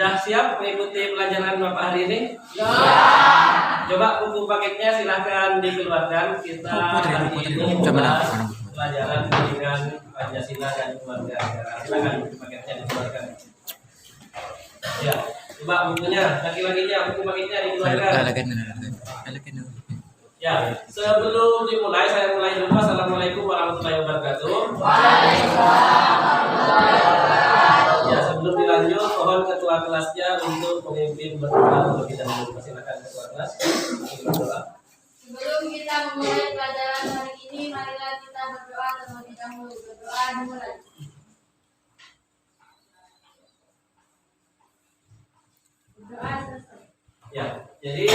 Sudah siap mengikuti pelajaran Bapak hari ini? Ya. Coba buku paketnya silahkan dikeluarkan. Kita hari ini membahas pelajaran dengan Pancasila dan keluarga. Silakan buku paketnya dikeluarkan. Ya, coba bukunya, laki-lakinya buku paketnya dikeluarkan. Ya, sebelum dimulai saya mulai dulu. Assalamualaikum warahmatullahi wabarakatuh. Ya, sebelum dilanjut, mohon ketua kelasnya untuk memimpin berdoa terlebih dahulu. Silakan ketua kelas. Sebelum kita memulai pelajaran hari ini, marilah kita berdoa terlebih dahulu. Berdoa dimulai. Berdoa selesai. Ya, jadi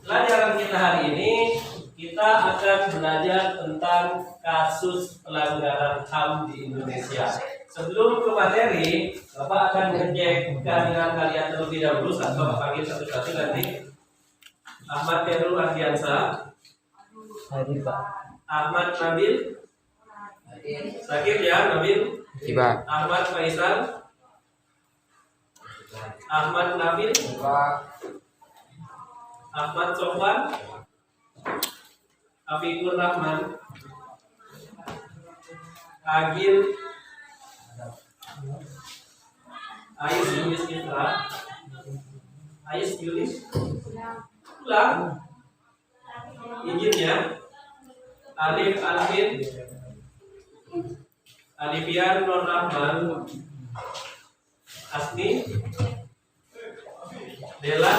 pelajaran kita hari ini kita akan belajar tentang kasus pelanggaran HAM di Indonesia. Sebelum ke materi, Bapak akan ngecek kehadiran kalian terlebih dahulu. Bapak panggil satu-satu nanti. Ahmad Khairul Ardiansa, Hadir Pak. Ahmad Nabil, Sakit ya Nabil, Tiba. Ahmad Faisal, Ahmad Nabil, Ahmad Sofwan, Afiqur Rahman, Agil, Ais Yulis Fitra, Ais Yulis, ulang, izinnya, Alif Alvin, Alifian Nur Rahman, Asni, Dela,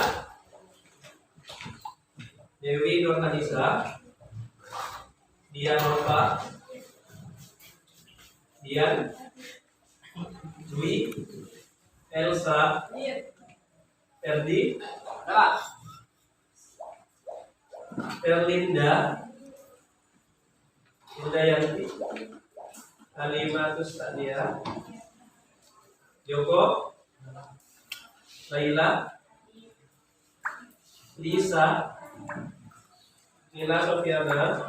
Dewi Nur Anissa, Dian Nova, Dian, Dwi, Elsa, Ferdi, Perlinda, Udayanti, Kalimatus Tania, Joko, Laila, Lisa, Nila Sofiana,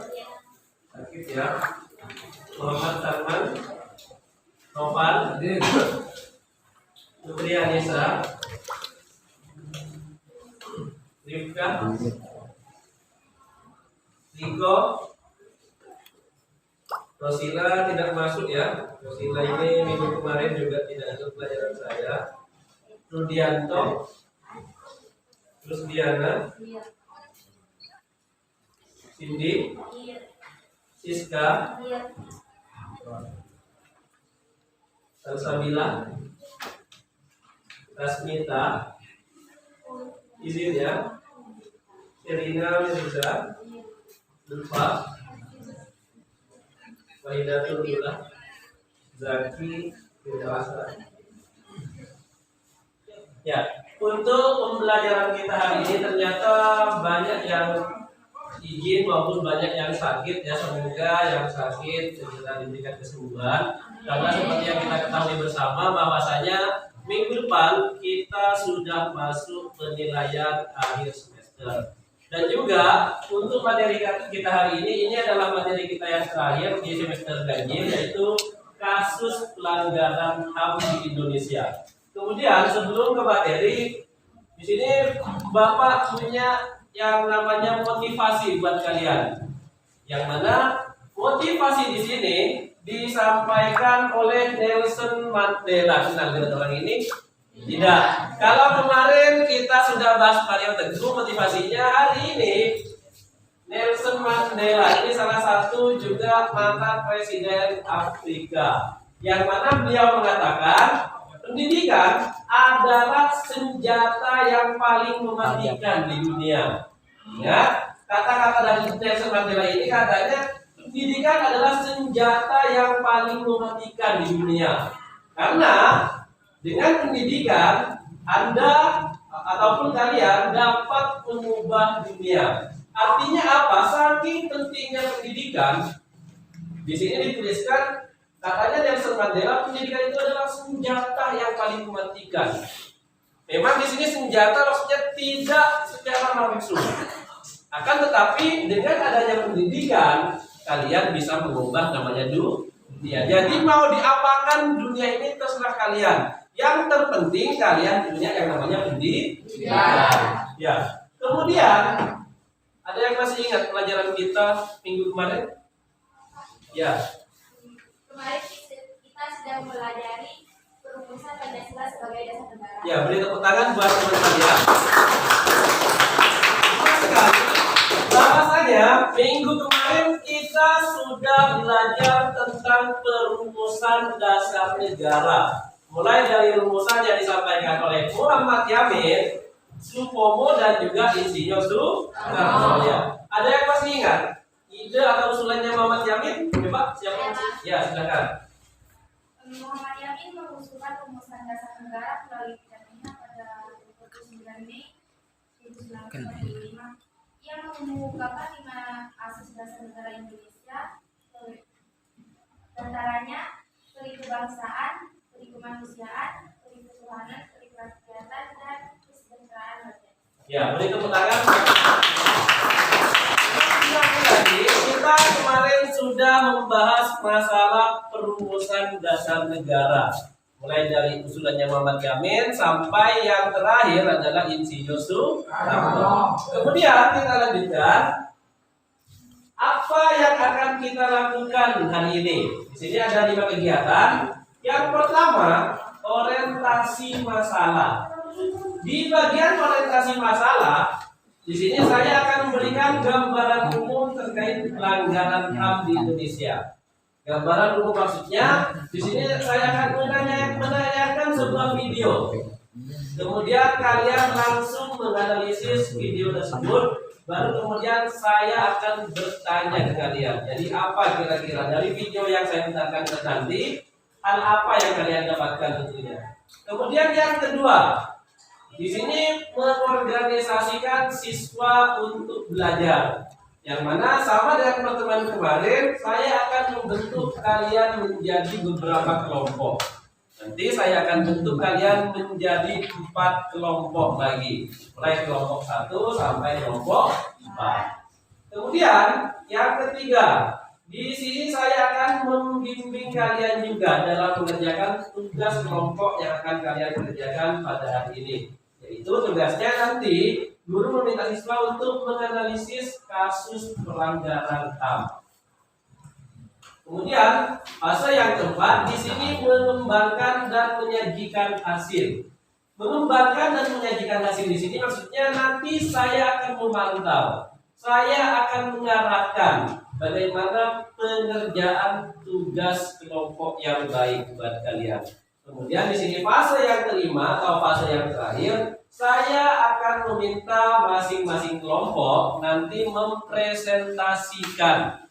Sakit ya, Muhammad Salman, Noval, Putri Anissa, Rifka, Riko, Rosila tidak masuk ya. Rosila ini minggu kemarin juga tidak ikut pelajaran saya. Rudianto, terus Diana, Cindy, Siska, Salsabila, Rasmita, izin ya, Serina Mirza, Lupa, Wahidatul Ula, Zaki, Firdausah. Ya, untuk pembelajaran kita hari ini ternyata banyak yang izin maupun banyak yang sakit ya. Semoga yang sakit segera diberikan kesembuhan. Karena seperti yang kita ketahui bersama bahwasanya minggu depan kita sudah masuk penilaian akhir semester. Dan juga untuk materi kita hari ini adalah materi kita yang terakhir di semester ganjil, yaitu kasus pelanggaran HAM di Indonesia. Kemudian sebelum ke materi, di sini Bapak punya yang namanya motivasi buat kalian. Yang mana motivasi di sini disampaikan oleh Nelson Mandela. Kenal dengan orang ini? Tidak. Kalau kemarin kita sudah bahas Mario Teguh motivasinya, hari ini Nelson Mandela ini salah satu juga mantan presiden Afrika, yang mana beliau mengatakan pendidikan adalah senjata yang paling mematikan di dunia. Ya, kata-kata dari Nelson Mandela ini katanya pendidikan adalah senjata yang paling mematikan di dunia. Karena dengan pendidikan Anda ataupun kalian dapat mengubah dunia. Artinya apa? Saking pentingnya pendidikan, di sini dituliskan katanya Nelson Mandela, pendidikan itu adalah senjata yang paling mematikan. Memang di sini senjata maksudnya tidak secara langsung. Akan tetapi dengan adanya pendidikan, kalian bisa mengubah namanya dunia. Jadi mau diapakan dunia ini terserah kalian. Yang terpenting kalian punya yang namanya pendidikan. Ya. Kemudian ada yang masih ingat pelajaran kita minggu kemarin? Ya. Kemarin kita sedang mempelajari perumusan Pancasila sebagai dasar negara. Ya, beri tepuk tangan buat teman-teman ya. Senang sekali. Bahwasanya minggu kemarin kita sudah belajar tentang perumusan dasar negara. Mulai dari rumusan yang disampaikan oleh Muhammad Yamin, Supomo dan juga Insinyur Soekarno. Ya. Ada yang masih ingat ide atau usulannya Muhammad Yamin? Coba siapa? Ya, silakan. Muhammad Yamin mengusulkan rumusan dasar negara melalui pidatonya pada 29 Mei 1945 yang mengemukakan 5 asas dasar negara Indonesia, antaranya perikebangsaan, perikemanusiaan, periketuhanan, perikerakyatan, dan kesejahteraan rakyat. Ya, beri tepuk tangan. Lagi, kita kemarin sudah membahas masalah perumusan dasar negara. Mulai dari usulannya Muhammad Yamin sampai yang terakhir adalah Insinyur Soekarno. Kemudian kita lanjutkan. Apa yang akan kita lakukan hari ini? Di sini ada 5 kegiatan. Yang pertama, orientasi masalah. Di bagian orientasi masalah, di sini saya akan memberikan gambaran umum terkait pelanggaran HAM di Indonesia. Gambaran umum maksudnya, di sini saya akan menanyakan sebuah video. Kemudian kalian langsung menganalisis video tersebut. Baru kemudian saya akan bertanya ke kalian. Jadi apa kira-kira dari video yang saya putarkan nanti, hal apa yang kalian dapatkan tentunya. Kemudian yang kedua, di sini mengorganisasikan siswa untuk belajar. Yang mana sama dengan pertemuan kemarin, saya akan membentuk kalian menjadi beberapa kelompok. Nanti saya akan bentuk kalian menjadi 4 kelompok lagi. Mulai kelompok 1 sampai kelompok 4. Kemudian yang ketiga, di sini saya akan membimbing kalian juga dalam mengerjakan tugas kelompok yang akan kalian kerjakan pada hari ini. Yaitu tugasnya nanti guru meminta siswa untuk menganalisis kasus pelanggaran HAM. Kemudian fase yang keempat di sini mengembangkan dan menyajikan hasil. Mengembangkan dan menyajikan hasil di sini maksudnya nanti saya akan memantau, saya akan mengarahkan bagaimana pengerjaan tugas kelompok yang baik buat kalian. Kemudian di sini fase yang kelima atau fase yang terakhir, saya akan meminta masing-masing kelompok nanti mempresentasikan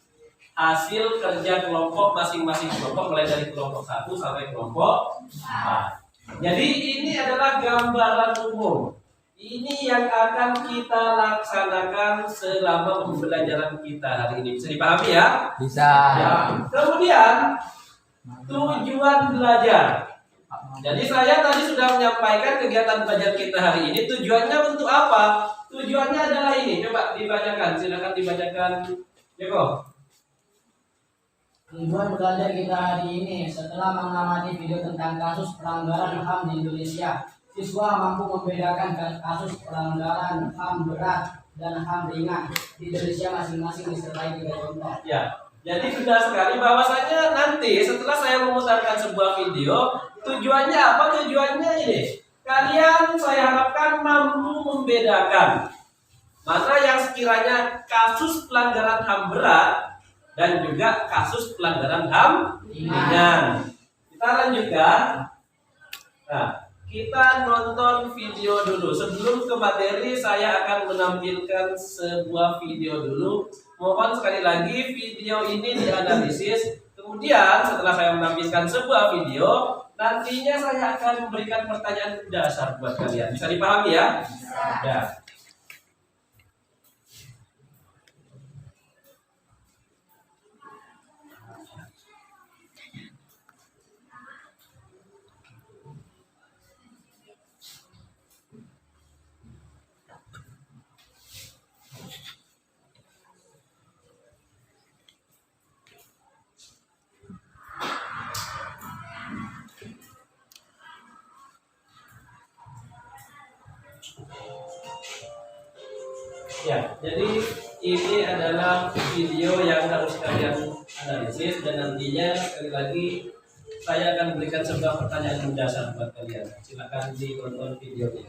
hasil kerja kelompok masing-masing kelompok mulai dari kelompok 1 sampai kelompok 4. Jadi ini adalah gambaran umum. Ini yang akan kita laksanakan selama pembelajaran kita hari ini. Bisa dipahami ya? Bisa. Ya. Kemudian tujuan belajar. Jadi saya tadi sudah menyampaikan kegiatan belajar kita hari ini. Tujuannya untuk apa? Tujuannya adalah ini. Coba dibacakan. Silakan dibacakan. Joko. Tujuan belajar kita hari ini setelah mengamati video tentang kasus pelanggaran HAM di Indonesia, siswa mampu membedakan kasus pelanggaran HAM berat dan HAM ringan di Indonesia masing-masing disertai 3 contoh. Ya, jadi sudah sekali bahwasanya nanti setelah saya memutarkan sebuah video, tujuannya apa? Tujuannya ini, kalian saya harapkan mampu membedakan mana yang sekiranya kasus pelanggaran HAM berat dan juga kasus pelanggaran HAM ringan. Kita lanjutkan. Nah, kita nonton video dulu. Sebelum ke materi, saya akan menampilkan sebuah video dulu. Mohon sekali lagi video ini dianalisis. Kemudian setelah saya menampilkan sebuah video, nantinya saya akan memberikan pertanyaan dasar buat kalian. Bisa dipahami ya? Bisa. Ya. Jadi ini adalah video yang harus kalian analisis, dan nantinya sekali lagi saya akan berikan sebuah pertanyaan mendasar buat kalian. Silakan ditonton videonya.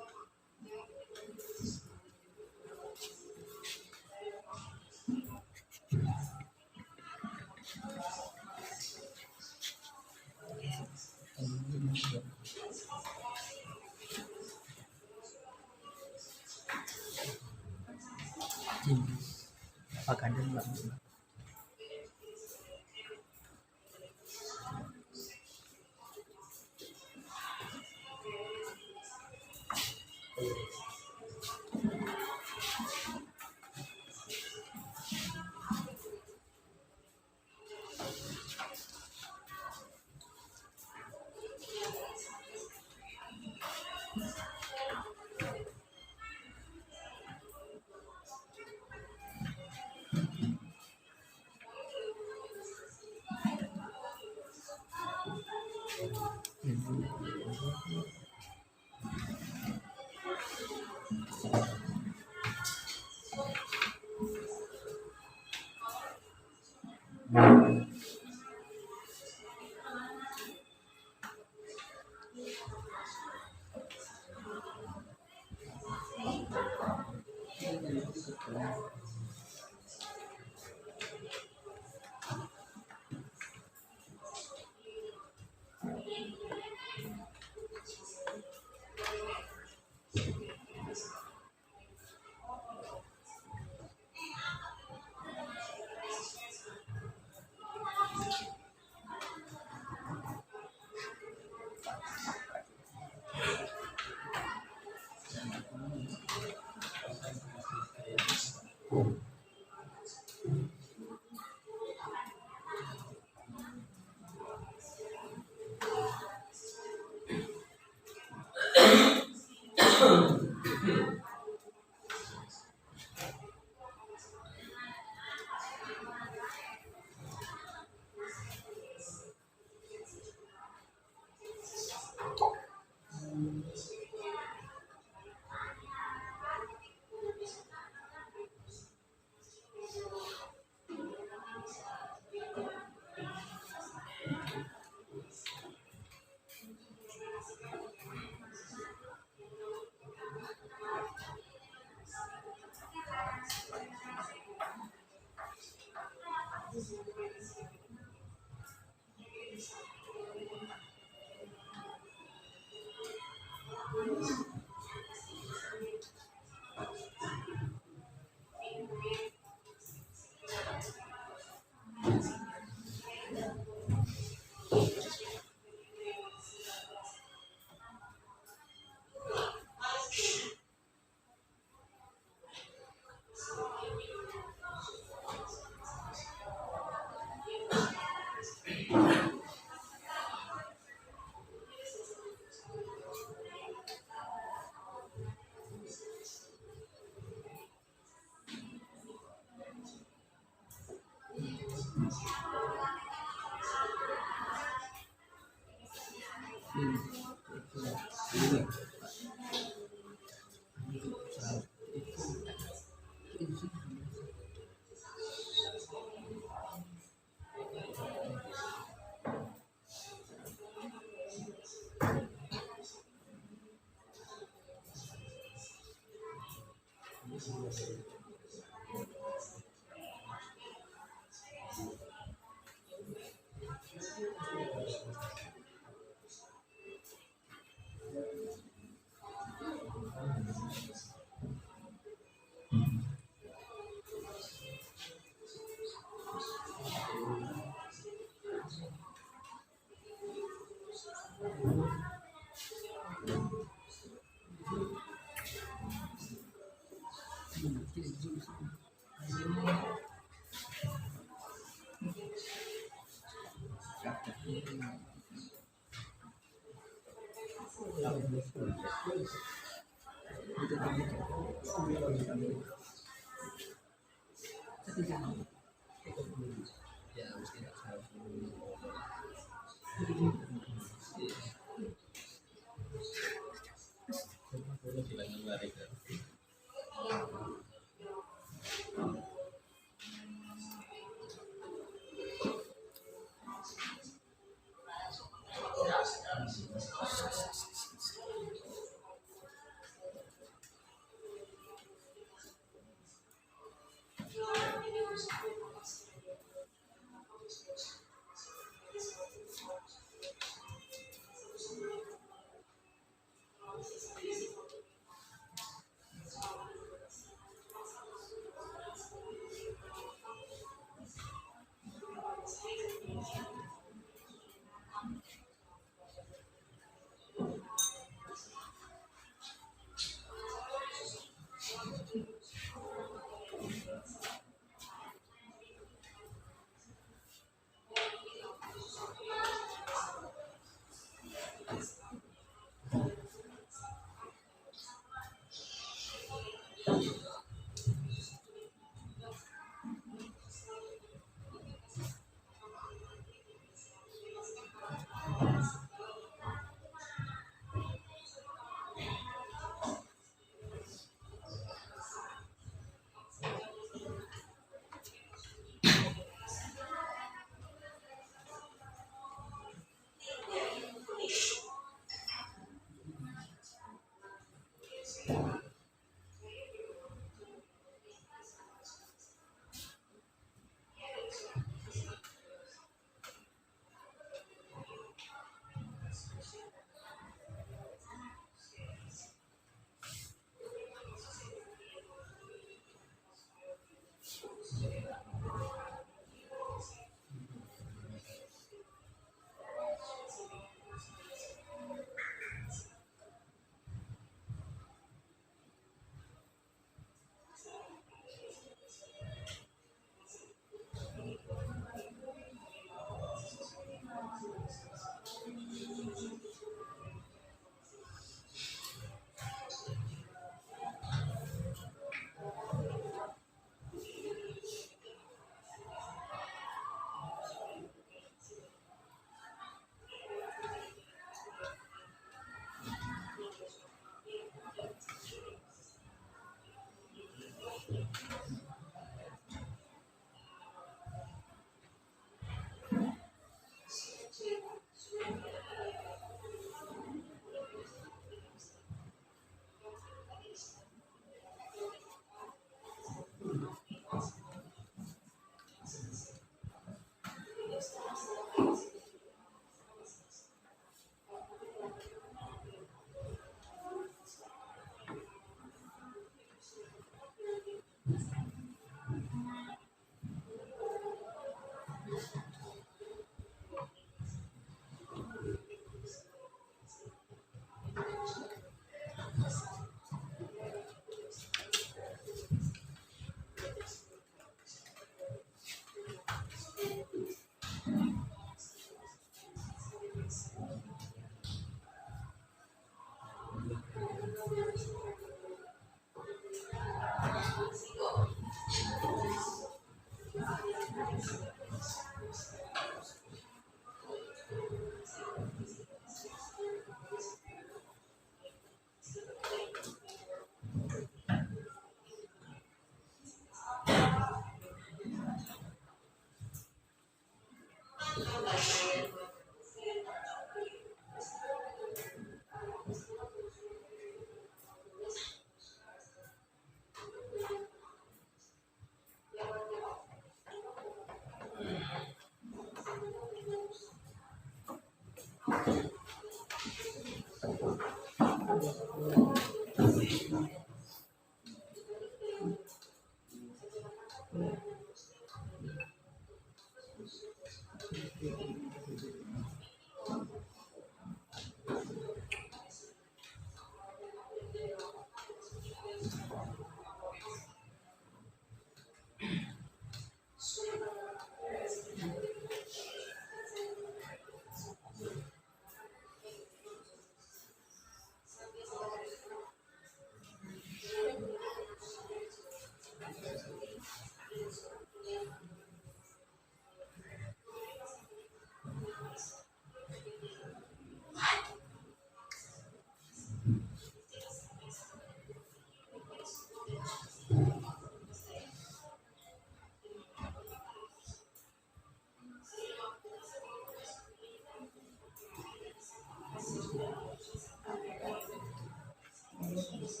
Sudah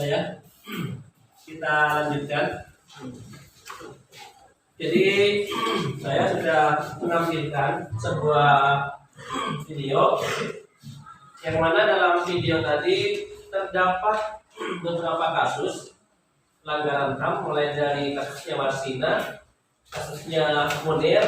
ya, kita lanjutkan. Jadi saya sudah menampilkan sebuah video yang mana dalam video tadi terdapat beberapa kasus pelanggaran HAM, mulai dari kasusnya Warsina, kasusnya Munir,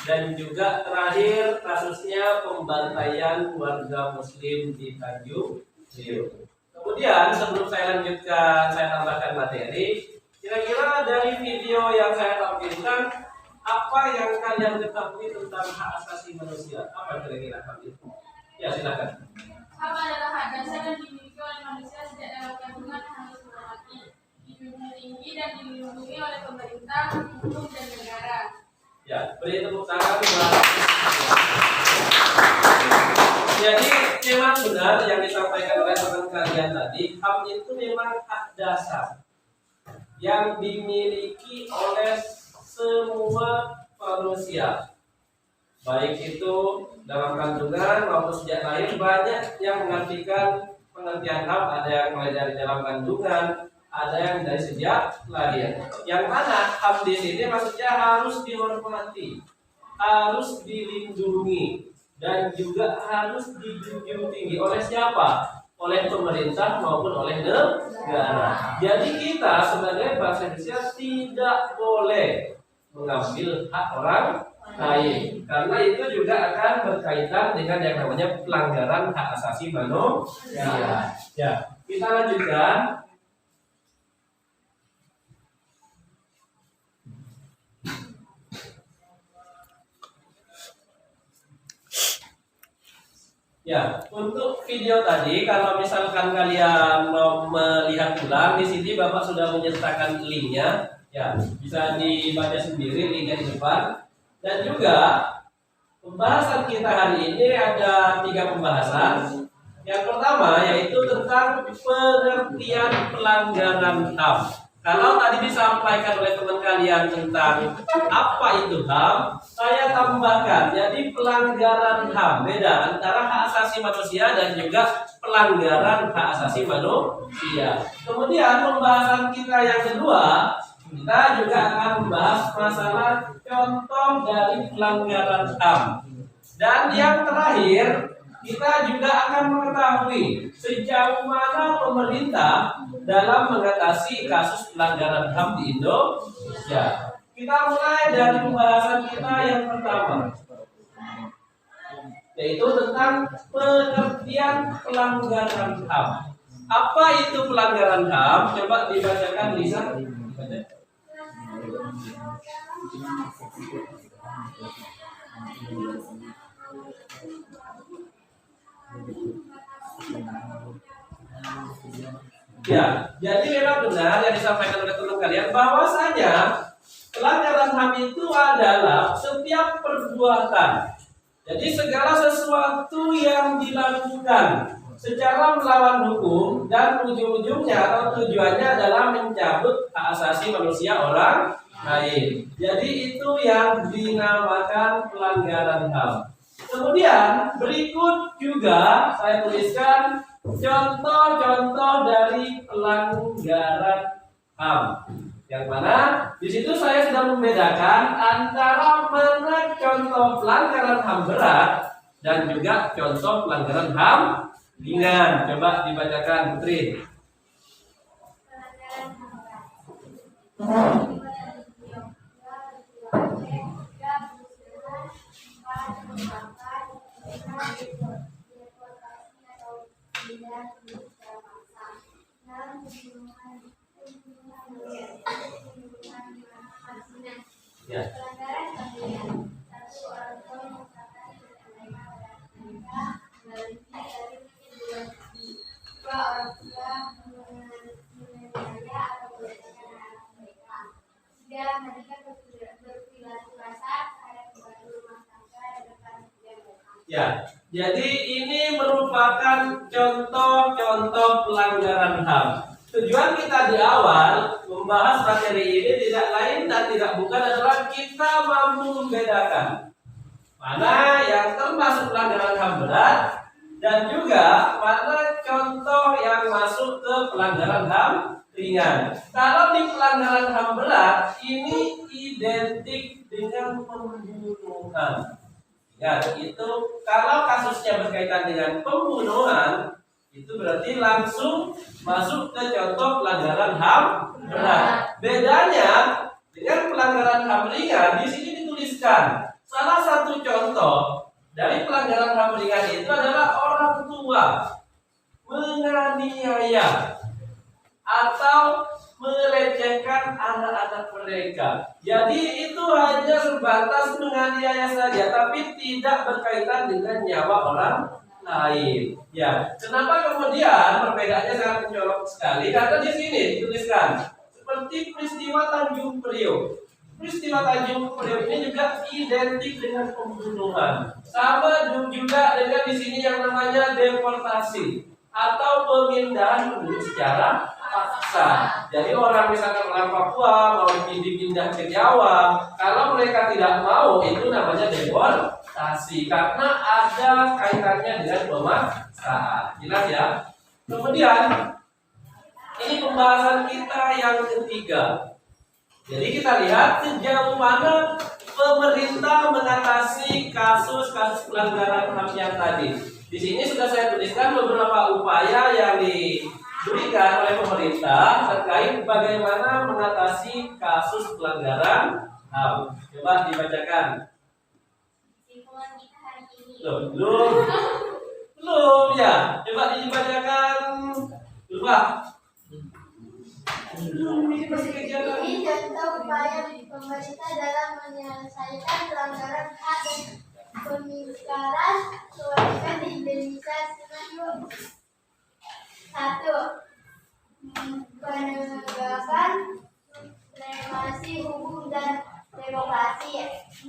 dan juga terakhir kasusnya pembantaian warga Muslim di Tanjung Priok. Kemudian sebelum saya lanjutkan, saya tambahkan materi. Kira-kira dari video yang saya tampilkan, apa yang kalian ketahui tentang hak asasi manusia? Apa kira-kira itu? Ya, silakan. HAM adalah hak dasar yang dimiliki oleh manusia sejak dalam kandungan harus dihormati, dijunjung tinggi dan dilindungi oleh pemerintah, hukum dan negara. Ya, beri tepuk tangan buat. Jadi memang benar yang disampaikan oleh teman kalian tadi, HAM itu memang hak dasar yang dimiliki oleh semua manusia, baik itu dalam kandungan maupun sejak lahir. Banyak yang mengartikan pengertian HAM, ada yang mulai dari dalam kandungan, ada yang dari sejak lahir. Yang mana HAM di sini maksudnya harus dihormati, harus dilindungi, dan juga harus dijunjung tinggi. Oleh siapa? Oleh pemerintah maupun oleh negara. Jadi kita sebagai bangsa Indonesia tidak boleh mengambil hak orang lain, karena itu juga akan berkaitan dengan yang namanya pelanggaran hak asasi manusia. Ya, kita lanjutkan. Ya, untuk video tadi, kalau misalkan kalian mau melihat ulang, di sini Bapak sudah menyertakan linknya. Ya, bisa dibaca sendiri linknya di depan. Dan juga pembahasan kita hari ini ada 3 pembahasan. Yang pertama yaitu tentang pengertian pelanggaran HAM. Kalau tadi disampaikan oleh teman kalian tentang apa itu HAM, saya tambahkan. Jadi pelanggaran HAM beda antara hak asasi manusia dan juga pelanggaran hak asasi manusia. Kemudian pembahasan kita yang kedua, kita juga akan membahas masalah contoh dari pelanggaran HAM. Dan yang terakhir, kita juga akan mengetahui sejauh mana pemerintah dalam mengatasi kasus pelanggaran HAM di Indonesia. Kita mulai dari pembahasan kita yang pertama, yaitu tentang pengertian pelanggaran HAM. Apa itu pelanggaran HAM? Coba dibacakan, Lisa. Ya, jadi memang benar yang disampaikan oleh teman kalian bahwasanya pelanggaran HAM itu adalah setiap perbuatan. Jadi segala sesuatu yang dilakukan secara melawan hukum dan ujung-ujungnya atau tujuannya adalah mencabut hak asasi manusia orang lain. Jadi itu yang dinamakan pelanggaran HAM. Kemudian berikut juga saya tuliskan contoh-contoh dari pelanggaran HAM. Yang mana di situ saya sudah membedakan antara mana contoh pelanggaran HAM berat dan juga contoh pelanggaran HAM ringan. Coba dibacakan, Putri. Ya. Ya, Jadi ini merupakan contoh-contoh pelanggaran HAM. Tujuan kita di awal membahas materi ini tidak lain dan tidak bukan adalah kita mampu membedakan mana yang termasuk pelanggaran HAM berat dan juga mana contoh yang masuk ke pelanggaran HAM ringan. Kalau di pelanggaran HAM berat ini identik dengan pembunuhan. Ya, itu kalau kasusnya berkaitan dengan pembunuhan, itu berarti langsung masuk ke contoh pelanggaran HAM berat. Bedanya dengan pelanggaran HAM ringan, di sini dituliskan salah satu contoh dari pelanggaran HAM ringan itu adalah orang tua menganiaya atau melecehkan anak-anak mereka. Jadi itu hanya sebatas menganiaya saja, tapi tidak berkaitan dengan nyawa orang lain. Ya, kenapa kemudian perbedaannya sangat mencolok sekali? Karena di sini dituliskan seperti peristiwa Tanjung Priok. Peristiwa Tanjung Priok ini juga identik dengan pembunuhan. Sama juga dengan di sini yang namanya deportasi atau pemindahan penduduk secara paksa. Jadi orang misalkan orang Papua mau dipindah ke Jawa, kalau mereka tidak mau itu namanya deportasi karena ada kaitannya dengan pemaksaan. Jelas ya? Kemudian ini pembahasan kita yang ketiga. Jadi kita lihat sejauh mana pemerintah mengatasi kasus-kasus pelanggaran HAM yang tadi. Di sini sudah saya tuliskan beberapa upaya yang diberikan oleh pemerintah terkait bagaimana mengatasi kasus pelanggaran HAM. Coba dibacakan. Kesimpulan kita hari ini. Belum ya. Coba dibacakan. Coba. Ini masih kegiatan. Ini contoh upaya pemerintah dalam menyelesaikan pelanggaran hak dan pemilikaran kewarganegaraan di Indonesia. 1. Penegakan supremasi hukum dan demokrasi. 2.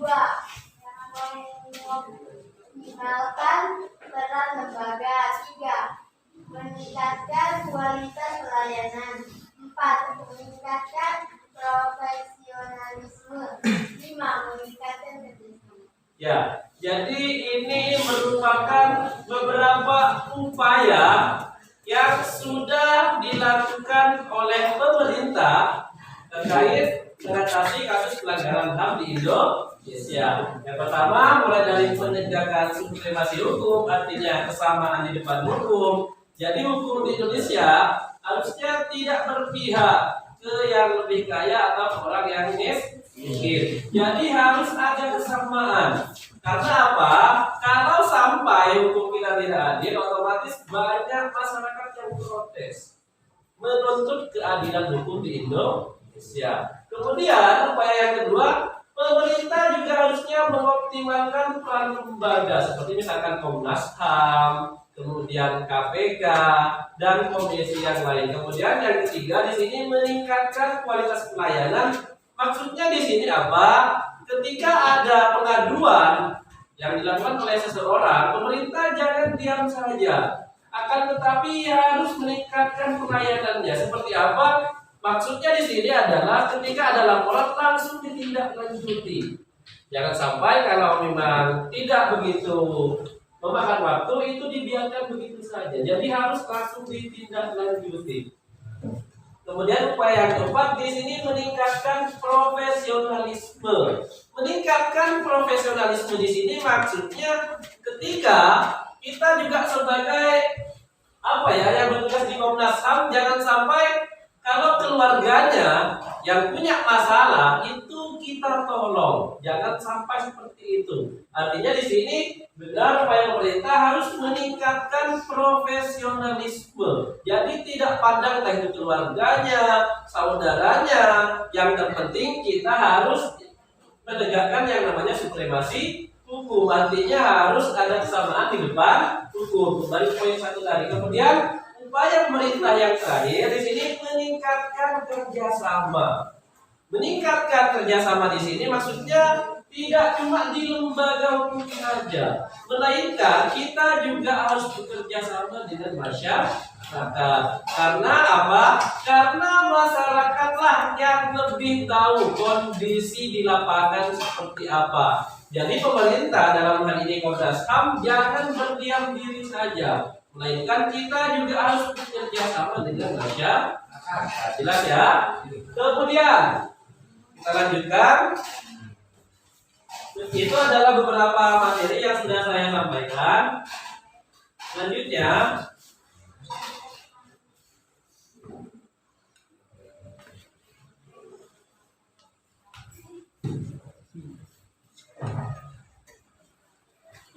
Mengoptimalkan peran lembaga. 3. Meningkatkan kualitas pelayanan. 4. Meningkatkan profesionalisme. 5. Meningkatkan kerjasama. Ya, jadi ini merupakan beberapa upaya yang sudah dilakukan oleh pemerintah terkait mengatasi kasus pelanggaran HAM di Indonesia. Yang pertama, mulai dari penegakan supremasi hukum, artinya kesamaan di depan hukum. Jadi hukum di Indonesia harusnya tidak berpihak ke yang lebih kaya atau orang yang miskin. Jadi harus ada kesamaan. Karena apa? Kalau sampai hukum kita tidak adil, otomatis banyak masyarakat yang protes menuntut keadilan hukum di Indonesia. Kemudian upaya yang kedua, pemerintah juga harusnya mengoptimalkan peran lembaga seperti misalkan Komnas HAM, kemudian KPK dan komisi yang lain. Kemudian yang ketiga di sini meningkatkan kualitas pelayanan. Maksudnya di sini apa? Ketika ada pengaduan yang dilakukan oleh seseorang, pemerintah jangan diam saja. Akan tetapi harus meningkatkan pelayanannya. Seperti apa? Maksudnya di sini adalah ketika ada laporan langsung ditindaklanjuti. Jangan sampai kalau memang tidak begitu memakan waktu itu dibiarkan begitu saja. Jadi harus langsung ditindaklanjuti. Kemudian upaya yang keempat di sini meningkatkan profesionalisme. Meningkatkan profesionalisme di sini maksudnya ketika kita juga sebagai yang bertugas di Komnas HAM jangan sampai kalau keluarganya yang punya masalah itu kita tolong, jangan sampai seperti itu. Artinya di sini benar upaya pemerintah harus meningkatkan profesionalisme. Jadi tidak pandang entah itu keluarganya, saudaranya. Yang terpenting kita harus menegakkan yang namanya supremasi hukum. Artinya harus ada kesamaan di depan hukum. Kembali poin satu tadi. Kemudian upaya pemerintah yang terakhir di sini meningkatkan kerjasama. Meningkatkan kerjasama di sini maksudnya tidak cuma di lembaga hukum saja, melainkan kita juga harus bekerja sama dengan masyarakat. Karena apa? Karena masyarakatlah yang lebih tahu kondisi di lapangan seperti apa. Jadi pemerintah dalam hal ini Komnas HAM jangan berdiam diri saja, melainkan kita juga harus bekerja sama dengan masyarakat. Jelas ya? Kemudian kita lanjutkan. Itu adalah beberapa materi yang sudah saya sampaikan. Selanjutnya,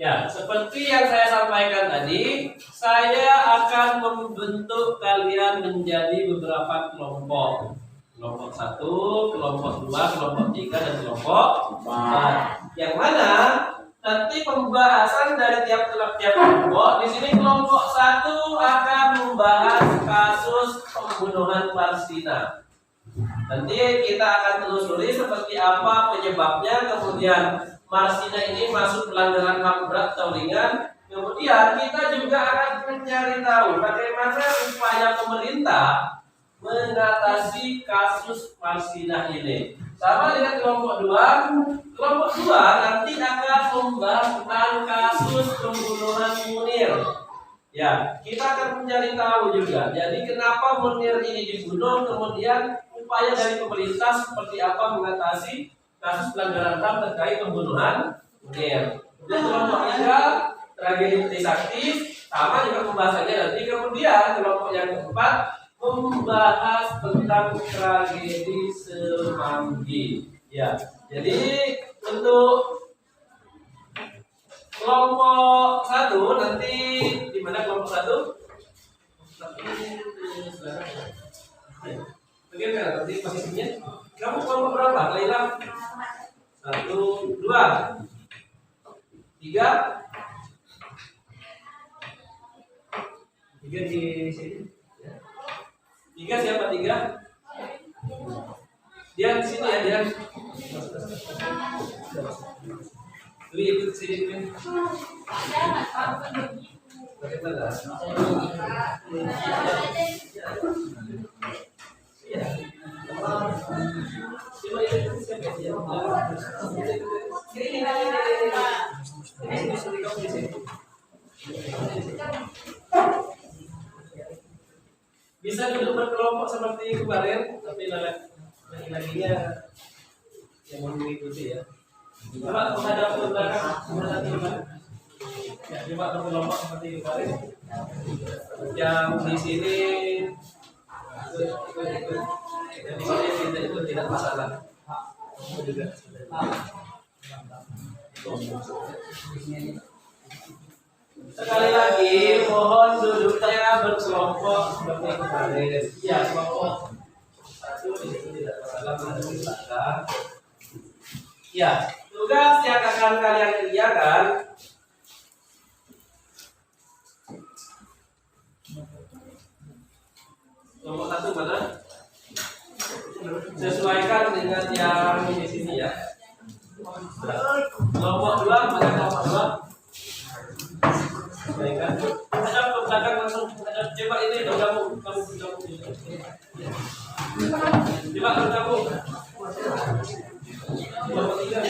ya, seperti yang saya sampaikan tadi, saya akan membentuk kalian menjadi beberapa kelompok. Kelompok 1, kelompok 2, kelompok 3, dan kelompok 4. Yang mana nanti pembahasan dari tiap kelompok. Di sini kelompok 1 akan membahas kasus pembunuhan Marsina. Nanti kita akan telusuri seperti apa penyebabnya, kemudian Marsina ini masuk pelanggaran HAM berat atau ringan. Kemudian kita juga akan mencari tahu bagaimana upaya pemerintah mengatasi kasus Marsina ini. Sama dengan kelompok 2. Kelompok 2 nanti akan membahas tentang kasus pembunuhan Munir. Ya, kita akan mencari tahu juga. Jadi kenapa Munir ini dibunuh, kemudian upaya dari pemerintah seperti apa mengatasi kasus pelanggaran HAM terkait pembunuhan Munir. Dan kelompok 3 tragedi Trisakti, sama juga pembahasannya nanti. Kemudian kelompok yang keempat membahas tentang tragedi Semanggi. Ya, jadi untuk kelompok 1 nanti di mana kelompok 1? Bagaimana nanti posisinya? Kamu kelompok berapa? Laila? 1, 2, 3. 3 di sini. 3 siapa 3? Dia di sini ya, dia. Lu ikut sini. Bagaimana? Bisa duduk berkelompok seperti kemarin, tapi lagi-laginya yang mau mengikuti ya. Coba menghadap ke belakang, ya, coba berkelompok seperti kemarin. Yang di sini ikut. Yang di sini kita ikut tidak masalah. Juga. Sekali lagi mohon duduknya berkelompok seperti kemarin. Ya, kelompok 1 itu tidak masalah menghadap ke belakang. Ya, tugas yang akan kalian kerjakan kelompok 1 mana? Sesuaikan dengan yang di sini ya. Kelompok 2 mana kelompok 2? Sesuaikan. Hadap ke belakang langsung. Hadap, coba ini bergabung. Kamu bergabung. Coba bergabung. Kelompok 3.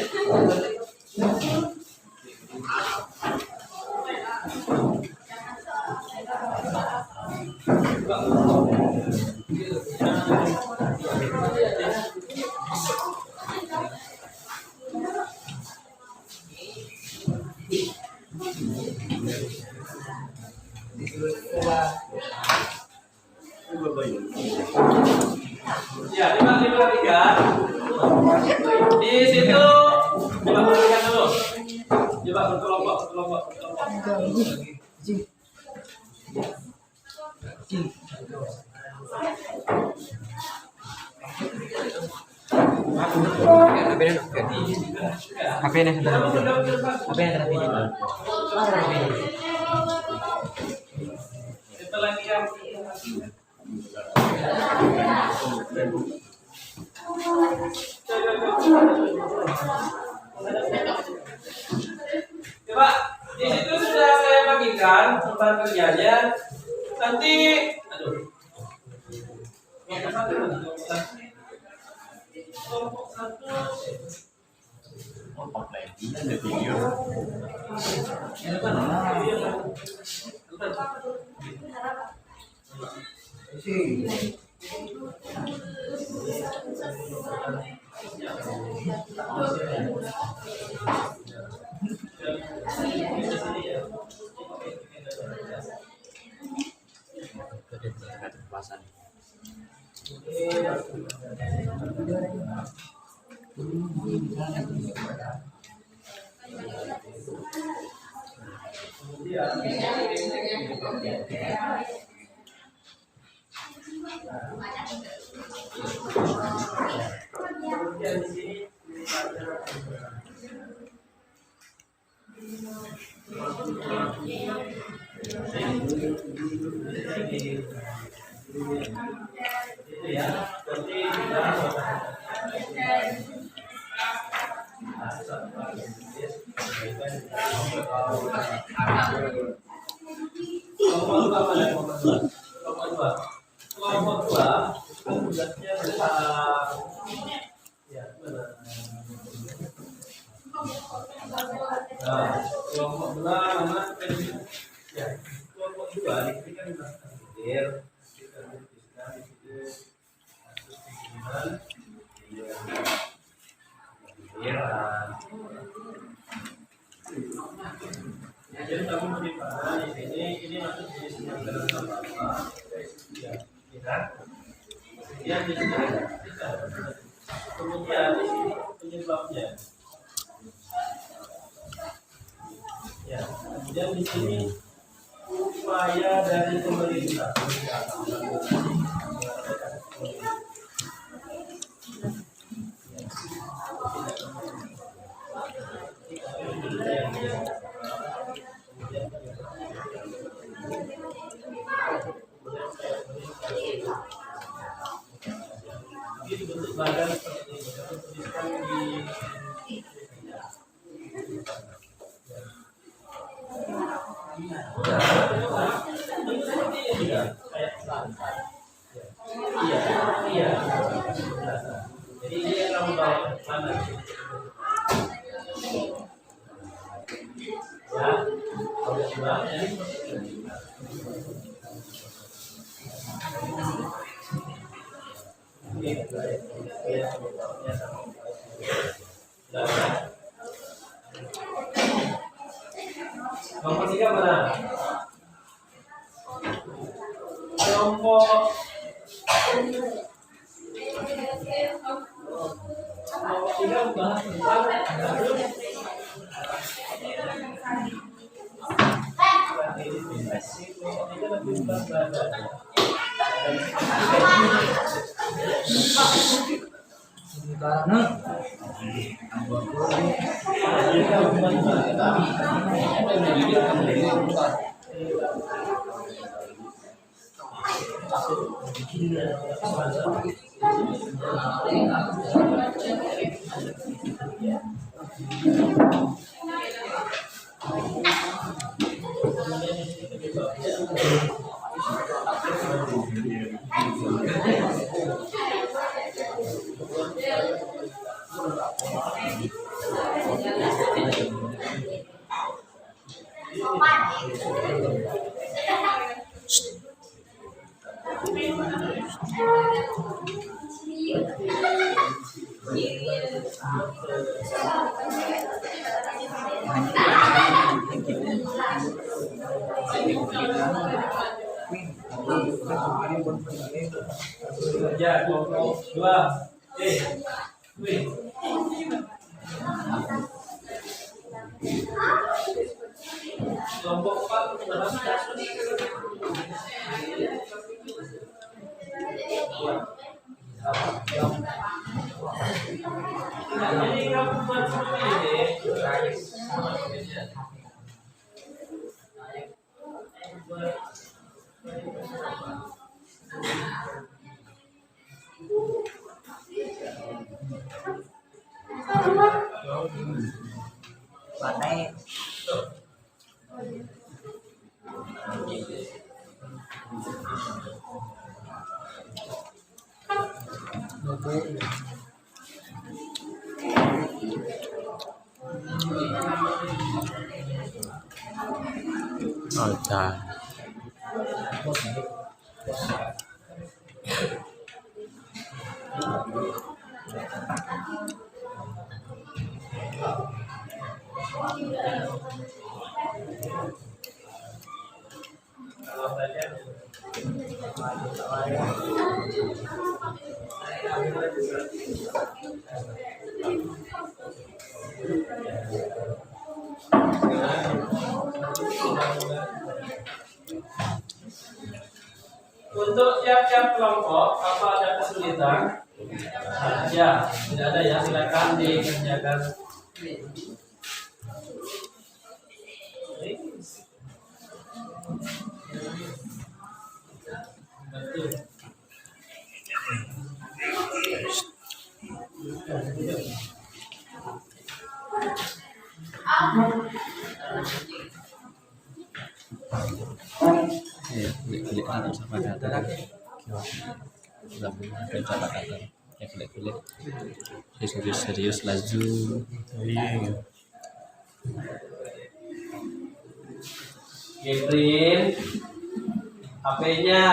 Ya, 553. Di situ coba perhatikan dulu. Coba berkelompok. Ada kan tempat kerjanya nanti aduh kelompok satu kemudian di sini itu ya berarti kelompok dua tugasnya adalah ya mana? Nah, kelompok dua mana? Ya, kelompok dua ini kan takdir, kita tuliskan di situ jadi kamu beribadah di sini ini masuk jenis dengan apa? Ya, tidak. Kemudian di sini tidak. Kemudian di sini penyebabnya. Ya, kemudian di sini upaya dari pemerintah. Ini bentuk badan seperti ini, tuliskan di iya. Jadi ini yang kamu bawa ke mana? Ya, kalau coba ya. Nomor 3 mana? Kelompok nomor 3 bahas tentang ya kelompok 2 wih. Kelompok 4 bahas kasus. Jadi kamu buat seperti ini. Kalau saja untuk tiap-tiap kelompok apa ada kesulitan? Ya, tidak ada ya, silakan dikerjakan. Betul. kulit alam sama kata ya kulit serius laju Geprin HP-nya.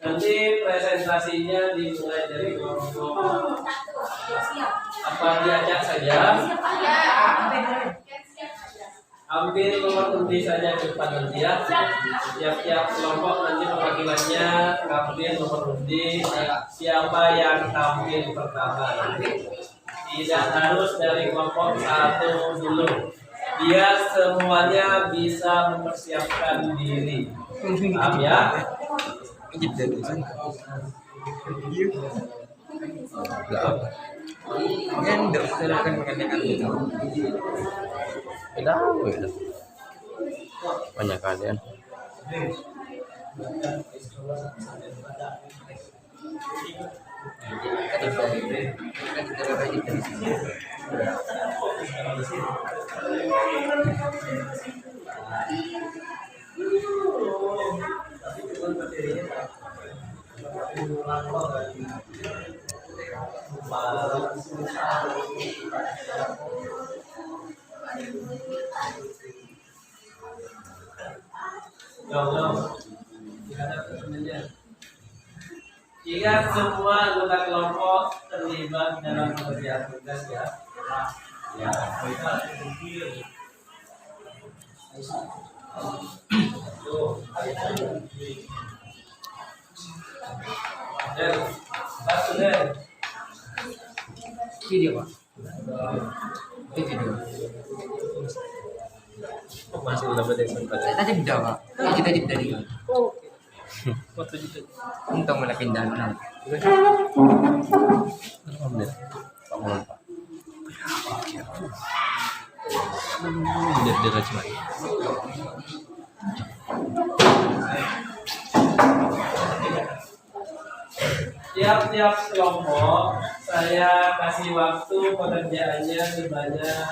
Nanti presentasinya dimulai dari kelompok apa diajak saja. Ambil nomor undi saja ke depan nanti ya. Tiap-tiap kelompok nanti perwakilannya ambil nomor undi. Siapa yang tampil pertama? Tidak harus dari kelompok satu dulu. Biar semuanya bisa mempersiapkan diri. Paham ya? banyak kalian Ingat semua anggota kelompok terlibat dalam pekerjaan tugas ya. Ya, Video Pak. Video. masih dapat yang sempat Saya tadi udah Pak. Kita dari. foto gitu. Untung malah pindah nang. alhamdulillah Pak Mulon Pak dia cuma Tiap-tiap kelompok saya kasih waktu pekerjaannya sebanyak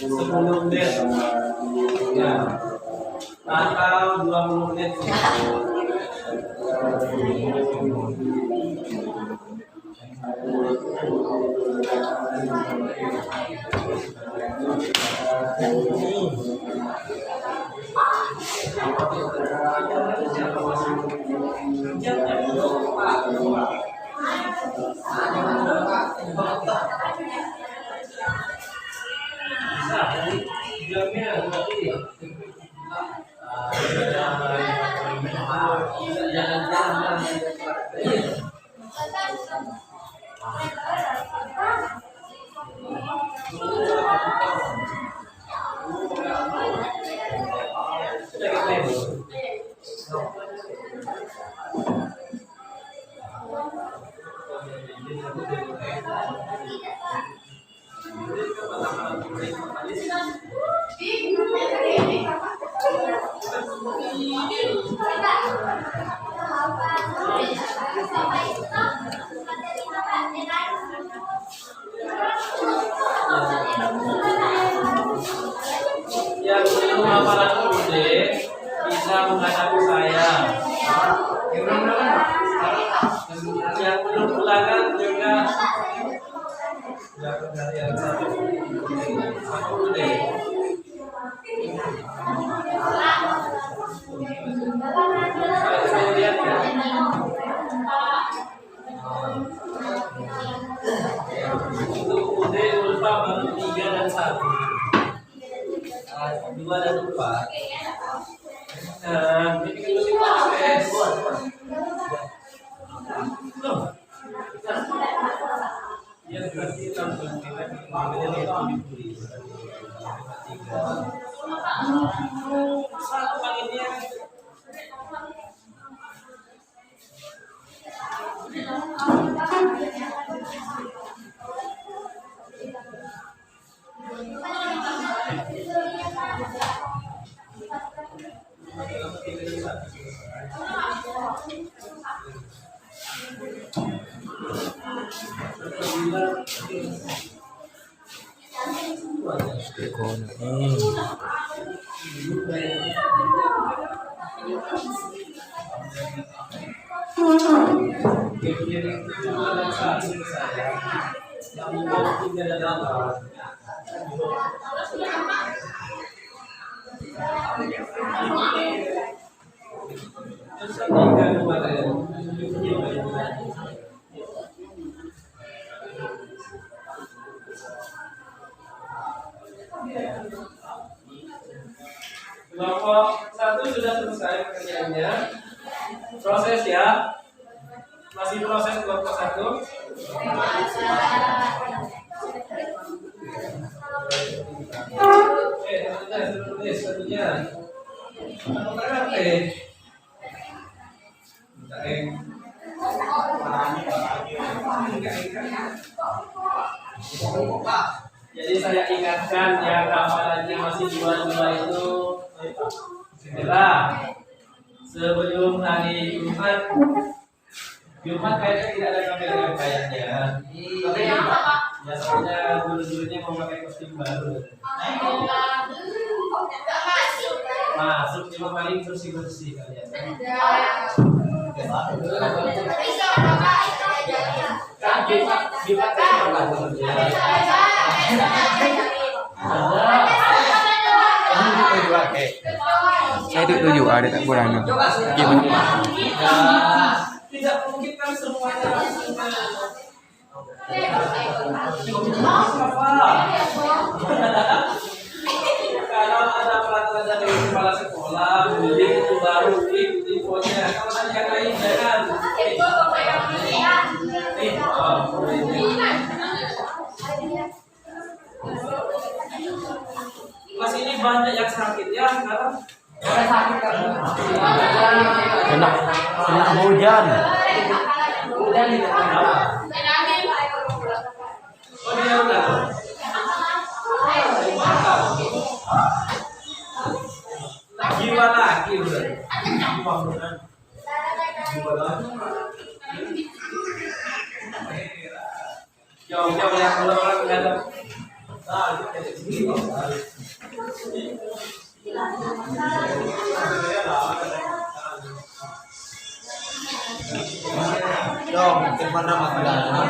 10 menit ya, atau 20 menit sih. Yang belum hafalan udah bisa menghadapi saya. Yang belum ulangan juga jangan dari yang satu deh. Saya lihat ya. Itu UD Ulfa baru 3 dan 1. 2 dan 4. Nah, ini kan proses. Ya berarti langsung kita kelompok 1 sudah selesai pekerjaannya. Proses ya. Masih proses kelompok 1. Satunya. Jadi saya ingatkan ya, hafalannya masih 2 itu segera sebelum hari Jumat. Jumat kayaknya tidak ada kamera kayaknya. Tapi biasanya guru-gurunya mau pakai kostum baru. Masuk cuma paling bersih-bersih kalian. Saya itu ada tak kurang. Gimana? Tidak mungkin kan semuanya langsung. Kalau ada peraturan dari kepala sekolah, bimbing itu baru infonya. Kalau ada yang lain jangan. Mas ini banyak yang sakit ya sekarang. Sakit karena Kena hujan. hujan di depan. Oh dia udah. Jiwa lagi udah. Jauh-jauh yang kalau orang nggak ada. Dong, gimana masalahnya?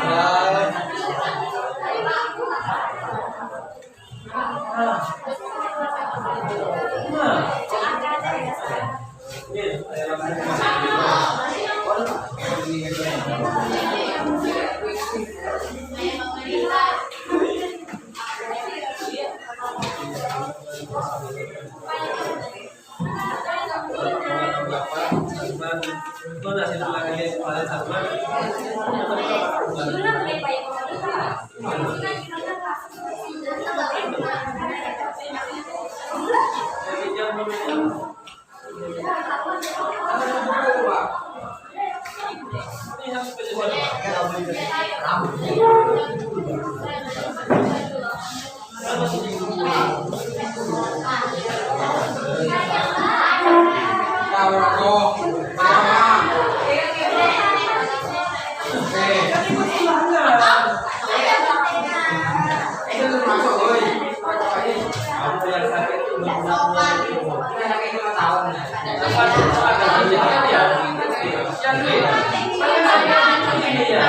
Yang Ini ya.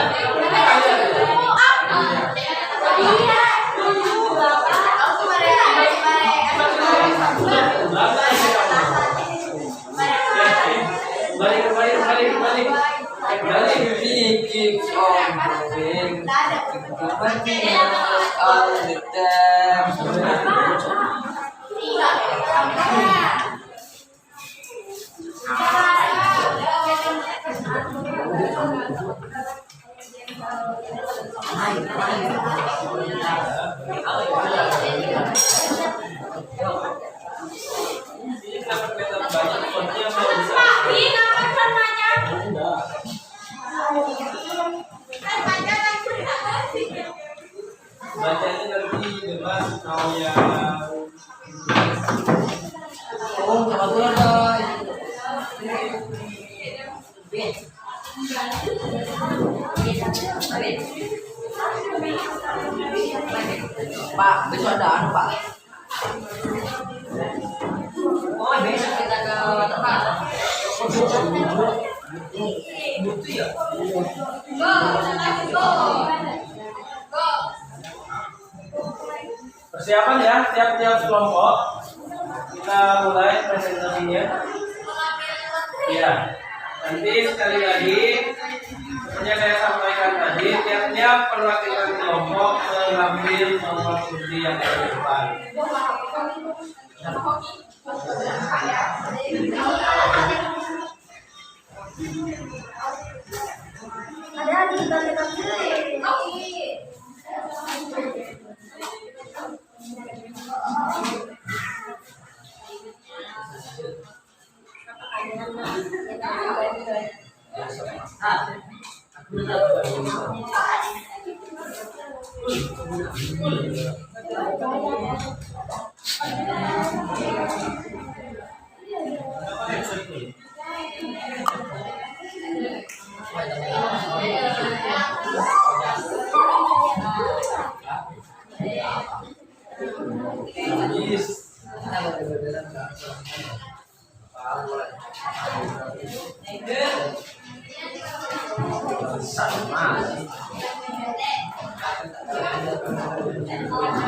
Keeps on going. Continuous all the time. Bacanya nanti bebas mau yang Oh, kebetulan guys. Pak, besok ada anu Pak. Oh, besok kita ke tempat. persiapan ya, tiap-tiap kelompok kita mulai presentasinya. Ya, nanti sekali lagi seperti yang saya sampaikan tadi, tiap-tiap perwakilan kelompok mengambil nomor kursi yang ada di depan. Ada di belakang kiri.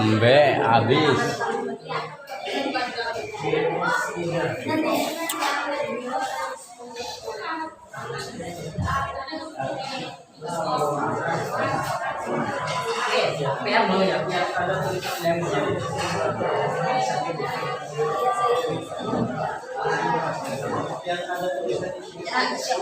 Mbe habis. Biar dulu ya, biar ada tulisan lemnya. Yang ada tulisan di sini.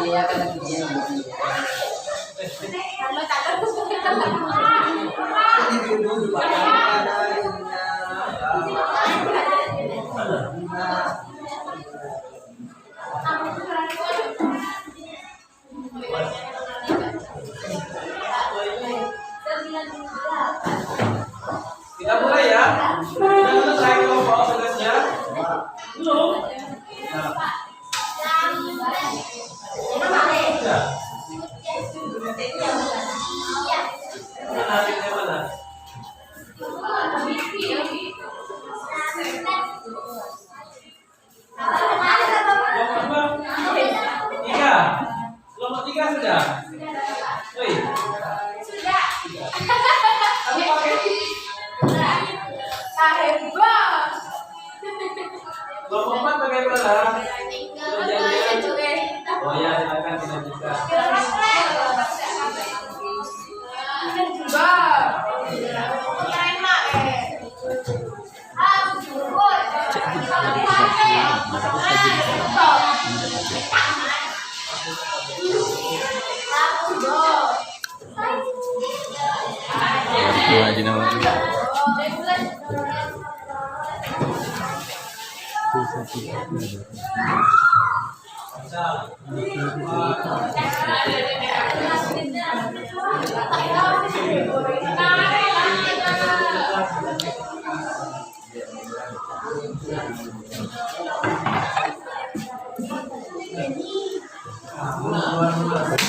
Iya kan begini. Kelompok 4 bagaimana? Tinggal juga. Oh ya, silakan dilanjutkan. Aja nama.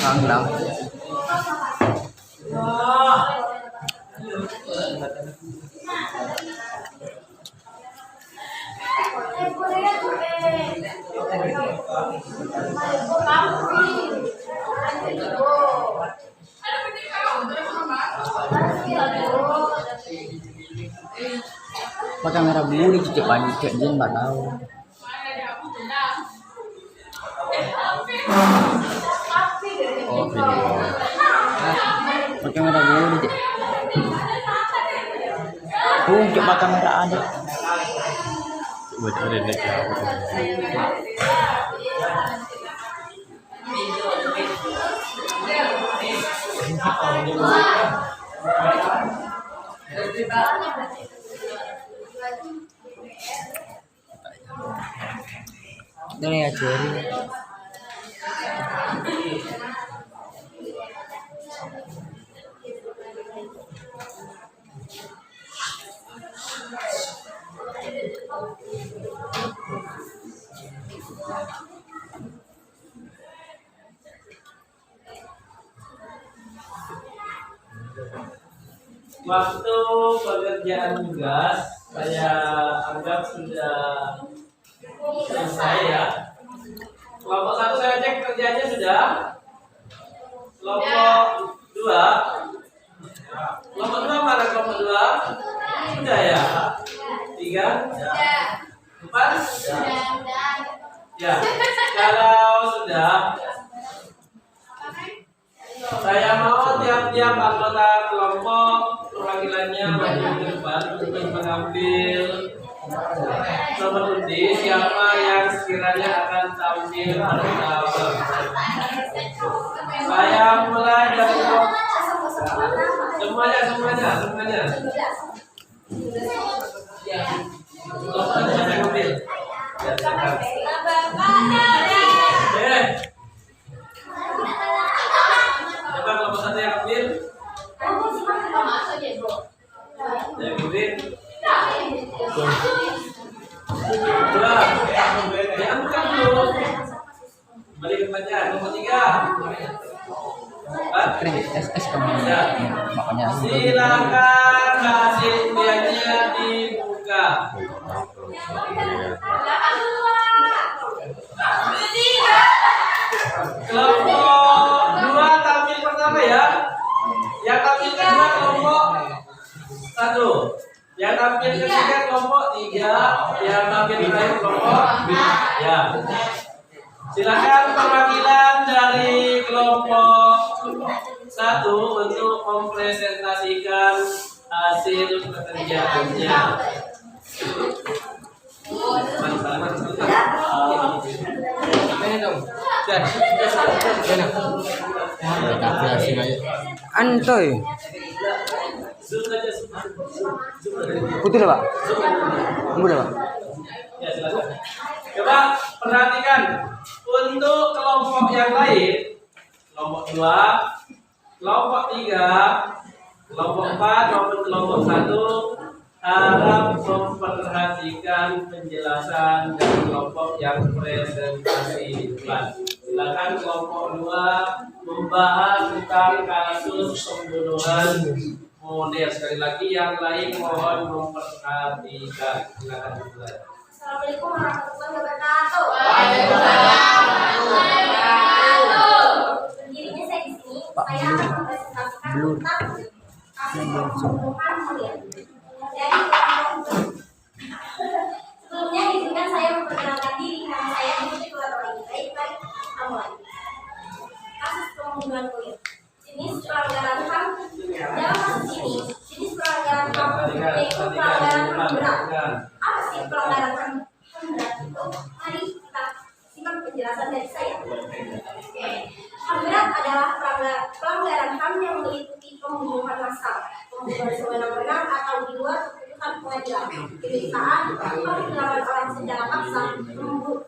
Ang lang. Pakai merah bulu cicip banyak kayak jin nggak tahu. Oh video. Pakai merah bulu cicip. Coba kamera ada. Buat ada dek. Ini ya curi. Waktu pekerjaan tugas saya anggap sudah selesai ya. Kelompok 1 saya cek kerjanya sudah. Kelompok 2. Kelompok 2 mana kelompok 2? Sudah ya. 3. 4. Ya. Kalau sudah, saya mau tiap-tiap anggota kelompok perwakilannya maju ke depan untuk mengambil nomor undi siapa yang sekiranya akan tampil pertama. Saya mulai dari semuanya. Kelompok siapa yang ambil? Ya, silakan. Coba kelompok 1 yang ambil. Yang ambil. Diangkat dulu. Kembali ke tempatnya. Kelompok 3. Keren SS kamu. Makanya Silakan hasil undiannya dibuka. Kelompok 2 tampil pertama ya. Yang tampil kedua kelompok 1. Yang tampil ketiga kelompok 3. Yang tampil terakhir kelompok ya. Silakan perwakilan dari kelompok 1 untuk mempresentasikan hasil pekerjaannya. Antoy. Putih lah, Pak. Mudah, Pak. Ya, silakan. Coba perhatikan untuk kelompok yang lain, kelompok 2, kelompok 3, kelompok 4 maupun kelompok 1 harap memperhatikan penjelasan dari kelompok yang presentasi di depan. Silakan kelompok 2 membahas tentang kasus pembunuhan munir. Sekali lagi yang lain mohon memperhatikan. Silakan dimulai. Assalamualaikum warahmatullahi wabarakatuh. Berdirinya saya di sini, saya akan mempresentasikan tentang kasus pembunuhan munir. Sebelumnya izinkan saya mari kita simak penjelasan dari saya. HAM berat adalah pelanggaran HAM yang meliputi pembunuhan massal, pembunuhan sewenang-wenang atau di luar keputusan pengadilan, penyiksaan, penghilangan orang secara paksa, pembunuhan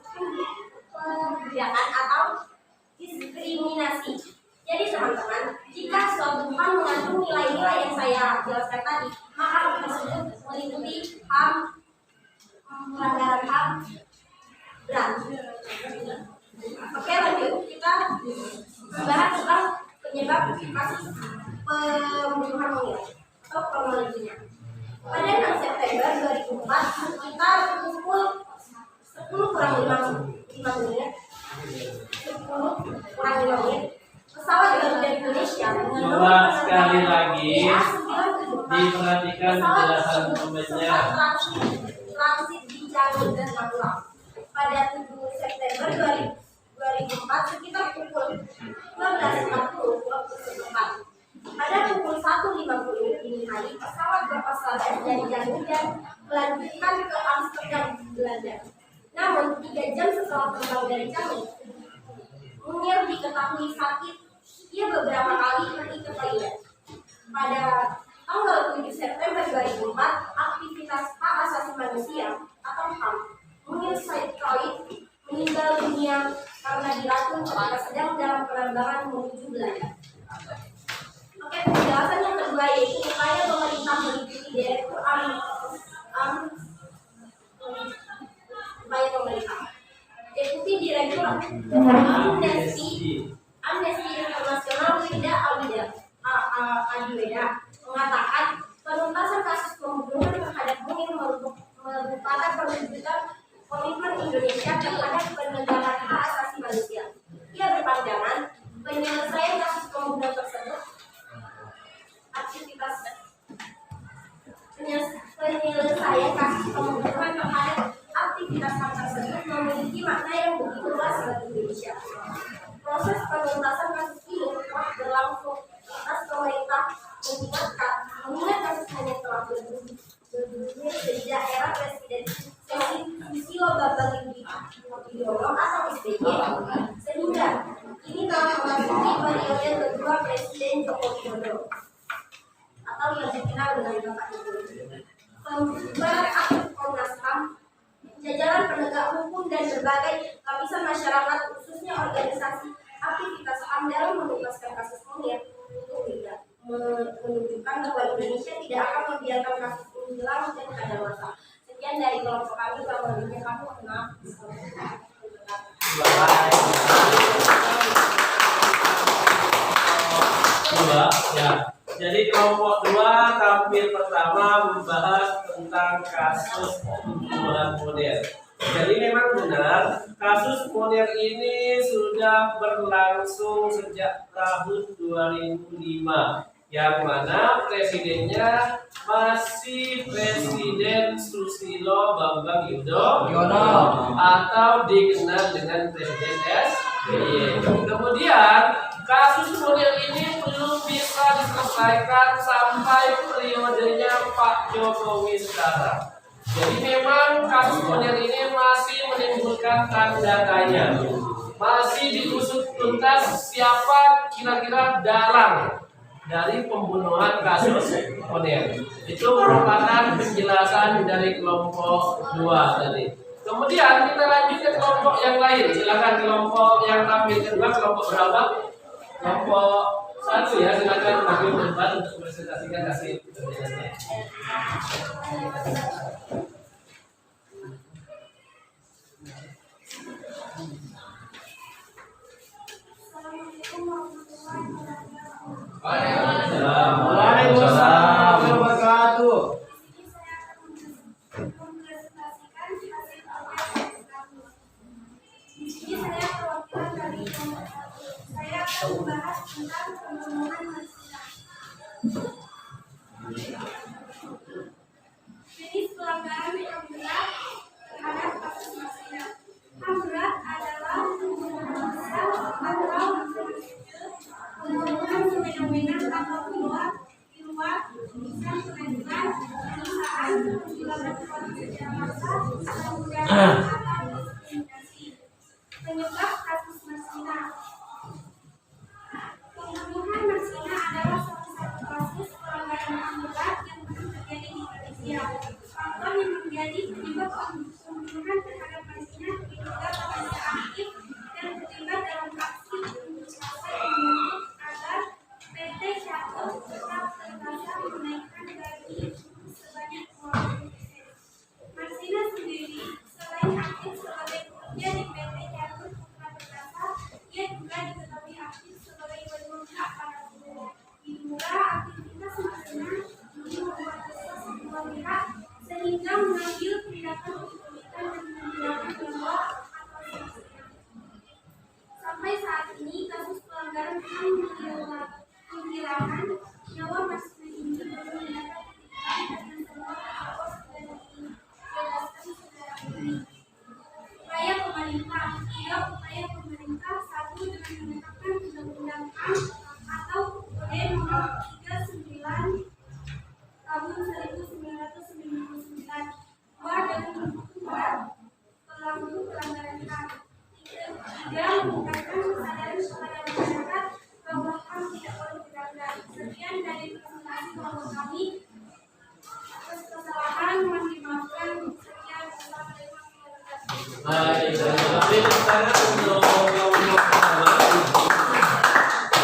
atau diskriminasi. Jadi teman-teman, jika suatu HAM mengandung nilai-nilai yang saya jelaskan tadi, maka HAM tersebut meliputi pelanggaran HAM berat. Oke, lanjut kita membahas tentang penyebab kasus pembunuhan monyet atau kronologinya. Pada 6 September 2004, kita pukul 10:05 menit, pesawat Garuda Indonesia Coba sekali lagi diperhatikan penjelasan dokumennya. transit di jalur dan Magelang. Pada 7 September 2004 sekitar pukul 12.40 waktu setempat. Pada pukul 1.50 dini hari, pesawat berpasaran dari Garuda melanjutkan ke Amsterdam, Belanda. Namun 3 jam setelah terbang dari Canggu, Munir diketahui sakit. Ia beberapa kali pergi ke toilet. Pada tanggal 7 September 2004, aktivitas hak asasi manusia atau HAM Munir Said Khalid meninggal dunia karena diracun ketika sedang dalam penerbangan menuju Belanda. Oke, penjelasan yang kedua yaitu upaya pemerintah meliputi Direktur upaya pemerintah. Deputi Direktur Amnesty Internasional Wida Adiweda mengatakan penuntasan kasus pembunuhan terhadap Munir merupakan perwujudan komitmen Indonesia terhadap penegakan hak asasi manusia. Ia berpandangan penyelesaian kasus pembunuhan tersebut penyelesaian kasus pembunuhan terhadap aktivitas HAM tersebut memiliki makna yang begitu luas bagi Indonesia. Proses penuntasan kasus ini telah berlangsung atas pemerintah mengingat kasus hanya telah bergulir sejak era Presiden Susilo Bambang Yudhoyono atau SBY, sehingga ini telah memasuki periode kedua Presiden Joko Widodo atau yang dikenal dengan Bapak Jokowi. Pembubaran aktif Komnas HAM, jajaran penegak hukum dan berbagai lapisan masyarakat khususnya organisasi aktivitas HAM dalam menuntaskan kasus Munir untuk tidak menunjukkan bahwa Indonesia tidak akan membiarkan kasus ini hilang dan kadaluarsa. Sekian dari kelompok kami, kalau lebihnya kamu kenal. Dua, ya. Jadi kelompok 2 tampil pertama membahas tentang kasus pembunuhan Munir. Jadi memang benar kasus Munir ini sudah berlangsung sejak tahun 2005, yang mana presidennya masih Presiden Susilo Bambang Yudhoyono atau dikenal dengan Presiden SBY. Kemudian kasus Munir ini belum bisa diselesaikan sampai periodenya Pak Jokowi sekarang. Jadi memang kasus Munir ini masih menimbulkan tanda tanya. Masih diusut tuntas siapa kira-kira dalang dari pembunuhan kasus Munir. Itu merupakan penjelasan dari kelompok 2 tadi. Kemudian kita lanjut ke kelompok yang lain. Silakan kelompok yang tampil kedua, kelompok berapa? Kelompok 1 ya, silakan bagi depan untuk presentasikan hasil penjelasannya. Waalaikumsalam warahmatullahi wabarakatuh. Di sini saya perwakilan dari kelompok 1. Saya akan membahas tentang pembunuhan manusia. Jenis pelanggaran yang berat terhadap kasus manusia. HAM berat adalah pembunuhan massal atau pembunuhan semena-mena atau di luar urusan pengadilan, penyiksaan, penjelasan secara paksa, dan pemeriksaan terhadap Marsinah diduga pekerja aktif dan terlibat dalam aksi unjuk rasa yang menuntut agar PT Catur tetap terpaksa menaikkan gaji sebanyak 20%. Marsinah sendiri selain aktif sebagai pekerja di PT Catur Putra Perkasa, ia juga diketahui aktif sebagai pengusaha para buruh. Diduga aktivitas Marsinah ini membuat kesal semua pihak sehingga mengambil tindakan kesulitan dan menghilangkan nyawa atau sanksinya. Sampai saat ini kasus pelanggaran HAM penghilangan nyawa Marsinah ini belum mendapat titik dan semua kasus sudah dijelaskan secara rinci. Upaya pemerintah satu dengan menetapkan undang-undang HAM atau UUD Nomor 39 Tahun 1999 dengan membuat pelaku pelanggaran HAM. Tiga, meningkatkan kesadaran kepada masyarakat bahwa HAM tidak boleh dilanggar. Sekian dari presentasi bahwa kami atas kesalahan mohon dimaafkan. Sekian, wassalamualaikum warahmatullahi wabarakatuh. Baik, terima kasih sekarang untuk kelompok pertama.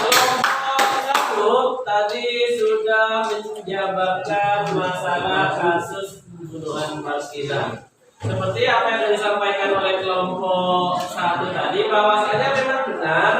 Kelompok satu tadi sudah menjabarkan masalah kasus pembunuhan Marsinah. Seperti apa yang disampaikan oleh kelompok satu tadi, bahwasanya memang benar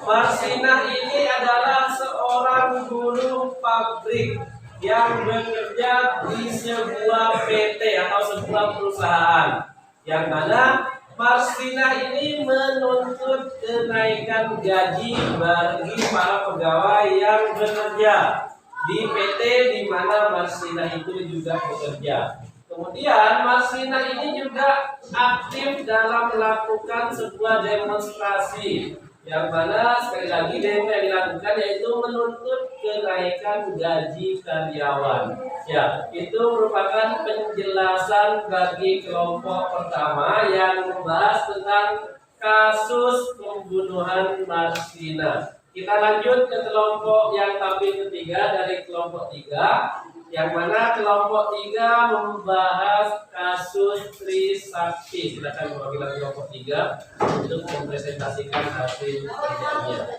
Marsinah ini adalah seorang buruh pabrik yang bekerja di sebuah PT atau sebuah perusahaan, yang mana Marsinah ini menuntut kenaikan gaji bagi para pegawai yang bekerja di PT di mana Marsinah itu juga bekerja. Kemudian Marsinah ini juga aktif dalam melakukan sebuah demonstrasi, yang mana sekali lagi demo yang dilakukan yaitu menuntut kenaikan gaji karyawan. Ya, itu merupakan penjelasan bagi kelompok pertama yang membahas tentang kasus pembunuhan Marsinah. Kita lanjut ke kelompok yang tampil ketiga dari kelompok 3, yang mana kelompok 3 membahas kasus Trisakti. Silakan perwakilan kelompok 3 untuk mempresentasikan hasil kerjanya.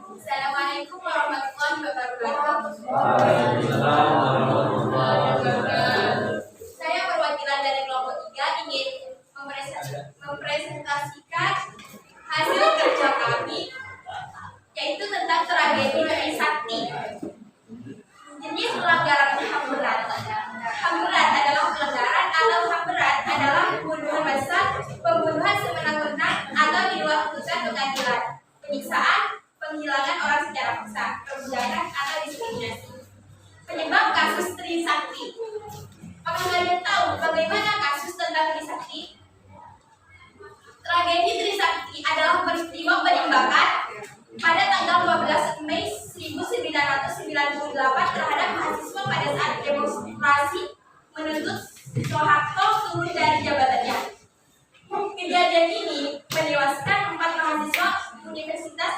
Assalamualaikum warahmatullahi wabarakatuh. Waalaikumsalam warahmatullahi wabarakatuh. Saya perwakilan dari kelompok 3 ingin mempresentasikan hasil kerja kami, yaitu tentang tragedi Trisakti. Jenis pelanggaran HAM berat. HAM berat adalah pelanggaran atau HAM berat adalah pembunuhan massal, pembunuhan semena-mena atau di luar keputusan pengadilan, penyiksaan, penghilangan orang secara paksa, perbudakan atau diskriminasi. Penyebab kasus Trisakti. Apakah kalian tahu bagaimana kasus tentang Trisakti? Tragedi Trisakti adalah peristiwa penembakan pada tanggal 12 Mei 1998 terhadap mahasiswa pada saat demonstrasi menuntut Soeharto turun dari jabatannya. Kejadian ini menewaskan 4 mahasiswa Universitas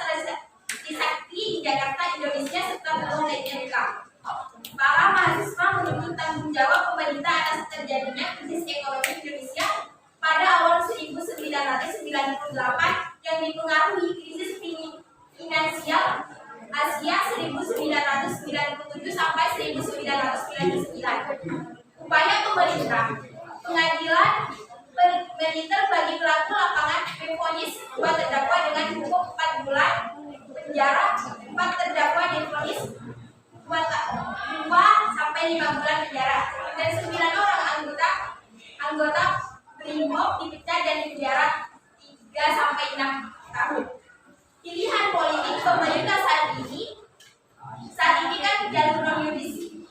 Trisakti di Jakarta, Indonesia serta puluhan lainnya. Para mahasiswa menuntut tanggung jawab pemerintah atas terjadinya krisis ekonomi Indonesia pada awal 1998 yang dipengaruhi krisis finansial Asia 1997 sampai 1999. Upaya pemerintah, pengadilan militer bagi pelaku lapangan divonis 2 terdakwa dengan hukum 4 bulan penjara, 4 terdakwa divonis 2 sampai 5 bulan penjara, dan 9 orang anggota Brimob dipecat dan dipenjara 3 sampai 6 tahun. Pilihan politik pemerintah saat ini kan jalur non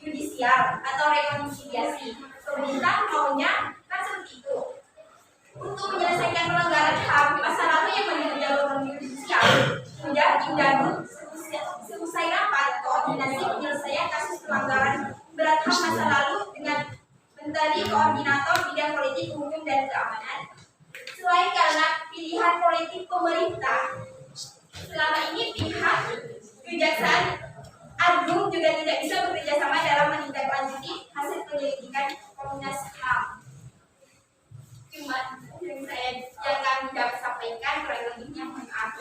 yudisial atau rekonsiliasi. Pemerintah maunya kan seperti itu. Untuk menyelesaikan pelanggaran HAM masa lalu yang menuju jalur non yudisial, sudah Indahun selesai rapat koordinasi penyelesaian kasus pelanggaran berat HAM masa lalu dengan Menteri Koordinator Bidang Politik Hukum dan Keamanan. Selain karena pilihan politik pemerintah, selama ini pihak Kejaksaan Agung juga tidak bisa bekerja sama dalam menindaklanjuti hasil penyelidikan Komnas HAM. Cuma yang kami dapat sampaikan, kurang lebihnya mohon maaf.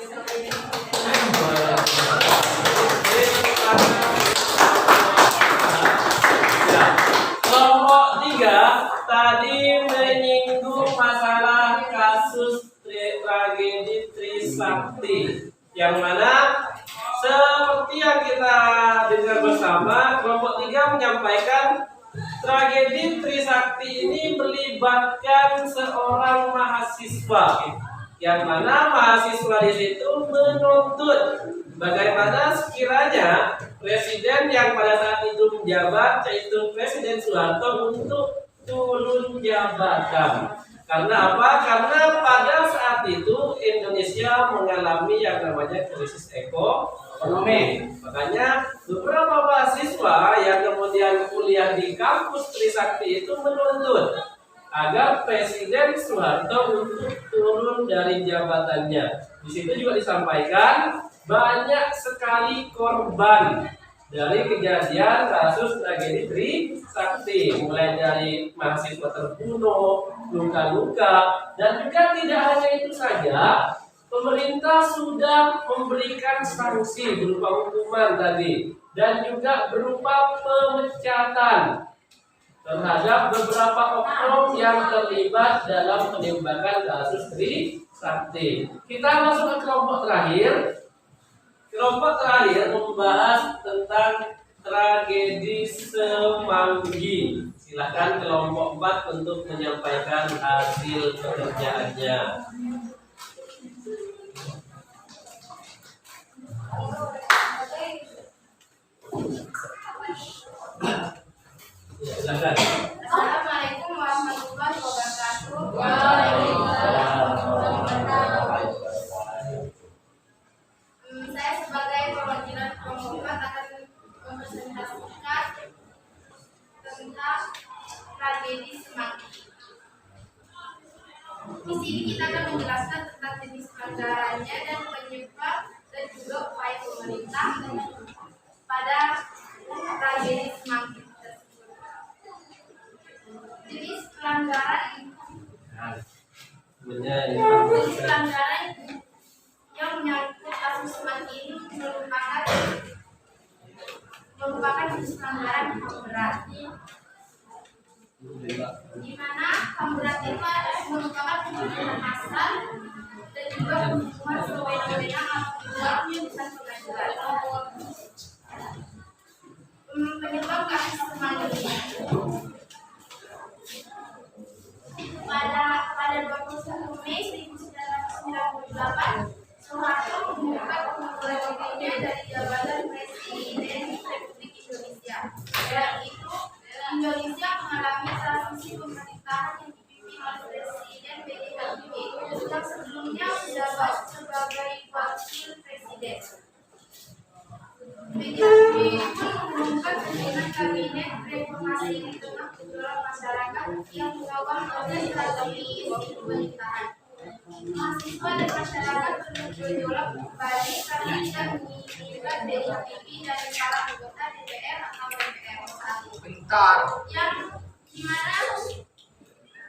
Ya, kelompok 3 tadi menyinggung masalah kasus tragedi Trisakti, yang mana seperti yang kita dengar bersama, kelompok 3 menyampaikan tragedi Trisakti ini melibatkan seorang mahasiswa, yang mana mahasiswa di situ menuntut bagaimana sekiranya presiden yang pada saat itu menjabat, yaitu Presiden Soeharto, untuk turun jabatan. Karena apa? Karena pada saat itu Indonesia mengalami yang namanya krisis ekonomi. Makanya beberapa mahasiswa yang kemudian kuliah di kampus Trisakti itu menuntut agar Presiden Soeharto untuk turun dari jabatannya. Di situ juga disampaikan banyak sekali korban dari kejadian kasus tragedi Trisakti, mulai dari mahasiswa terbunuh, luka-luka, dan juga tidak hanya itu saja, pemerintah sudah memberikan sanksi berupa hukuman tadi, dan juga berupa pemecatan terhadap beberapa oknum yang terlibat dalam penembakan kasus Trisakti. Kita masuk ke kelompok terakhir. Kelompok terakhir membahas tentang tragedi Semanggi. Silakan kelompok 4 untuk menyampaikan hasil pekerjaannya. Ya, silakan. Assalamualaikum warahmatullahi wabarakatuh. Saya sebagai perwakilan kelompok 4 akan mempresentasikan tentang tragedi Semanggi. Di sini kita akan menjelaskan tentang jenis pelanggarannya dan penyebab dan juga upaya pemerintah pada tragedi Semanggi tersebut. Jenis pelanggaran yang menyangkut kasus Semanggi ini merupakan jenis pelanggaran HAM berat, di mana HAM berat itu merupakan pembunuhan massal dan juga pembunuhan sewenang-wenang atau dibuatnya bukan pengadilan. Penyebab kasus Semanggi pada 21 Mei 1998, Soeharto membuka pengunduran dirinya dari jabatan Presiden Republik Indonesia. Dan itu Indonesia mengalami transisi pemerintahan yang dipimpin oleh Presiden B.J. Habibie yang sebelumnya menjabat sebagai Wakil Presiden. B.J. Habibie pun mengumumkan pimpinan kabinet reformasi di tengah gejolak masyarakat yang melawan proses strategi pemerintahan. Mahasiswa dan masyarakat bergejolak kembali karena tidak menginginkan B.J. Habibie dan para anggota DPR atau MPR saat itu. Yang dimana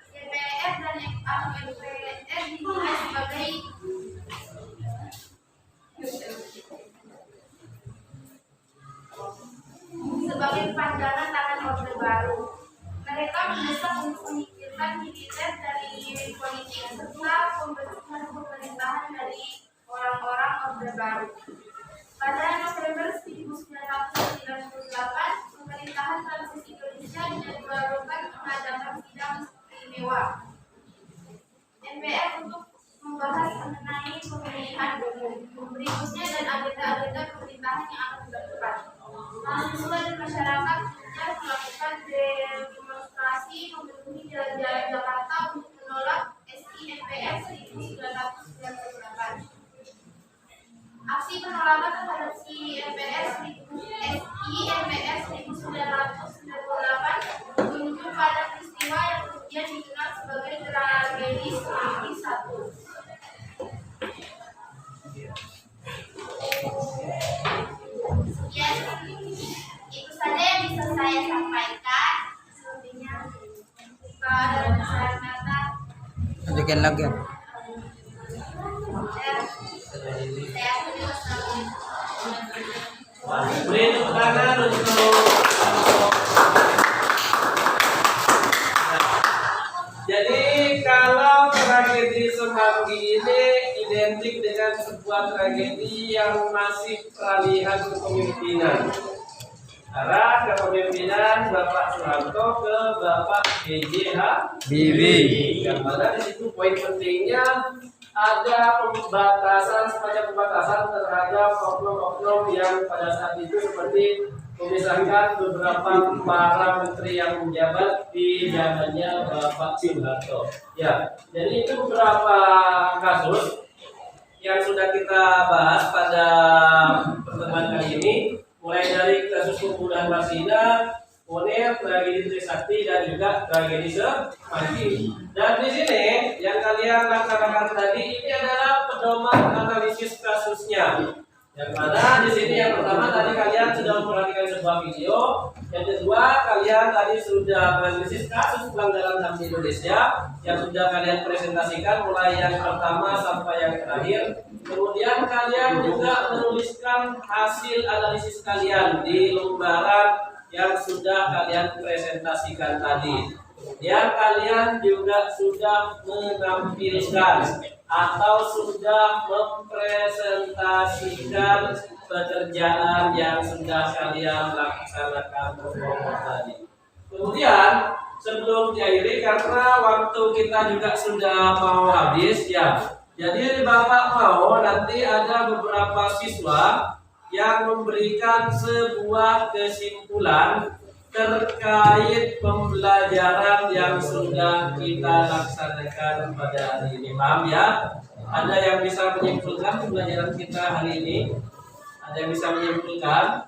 DPR dan MPR dinilai sebagai pandangan tangan orde baru. Mereka mendesak untuk memikirkan militer dari politik serta pembentukan pemerintahan dari orang-orang orde baru. Pada November 1998, pemerintahan transisi Indonesia dijadwalkan mengadakan sidang istimewa MPR untuk membahas mengenai pemilihan umum berikutnya dan agenda-agenda pemerintahan yang akan berdepan. Mahasiswa dan masyarakat kemudian melakukan demonstrasi memenuhi jalan-jalan Jakarta untuk menolak SI MPR 1998. Aksi penolakan terhadap MPR 1998 berujung pada peristiwa yang kemudian dikenal sebagai tragedi Semanggi I. Sekian. dan besar mata. Tunjukin lagi. Saya menerima selamat. Beri tepuk tangan untuk. Jadi kalau tragedi Semanggi ini identik dengan sebuah tragedi yang masih peralihan kepemimpinan. Arah kepemimpinan Bapak Soeharto ke Bapak B.J. Habibie. Yang mana di situ poin pentingnya ada pembatasan, semacam pembatasan terhadap oknum-oknum yang pada saat itu seperti memisahkan beberapa para menteri yang menjabat di zamannya Bapak Soeharto. Ya, jadi itu beberapa kasus yang sudah kita bahas pada pertemuan kali ini, mulai dari kasus pembunuhan Marsina, Munir, tragedi Trisakti, dan juga tragedi Semanggi. Dan di sini yang kalian laksanakan tadi ini adalah pedoman analisis kasusnya. Yang mana di sini yang pertama tadi kalian sudah memperhatikan sebuah video, yang kedua kalian tadi sudah menganalisis kasus pelanggaran HAM di Indonesia yang sudah kalian presentasikan mulai yang pertama sampai yang terakhir. Kemudian kalian juga menuliskan hasil analisis kalian di lembaran yang sudah kalian presentasikan tadi. Kemudian kalian juga sudah menampilkan atau sudah mempresentasikan pekerjaan yang sudah kalian laksanakan tadi. Kemudian sebelum diakhiri karena waktu kita juga sudah mau habis ya. Jadi Bapak mau nanti ada beberapa siswa yang memberikan sebuah kesimpulan terkait pembelajaran yang sudah kita laksanakan pada hari ini. Paham ya? Ada yang bisa menyimpulkan pembelajaran kita hari ini? Ada yang bisa menyimpulkan?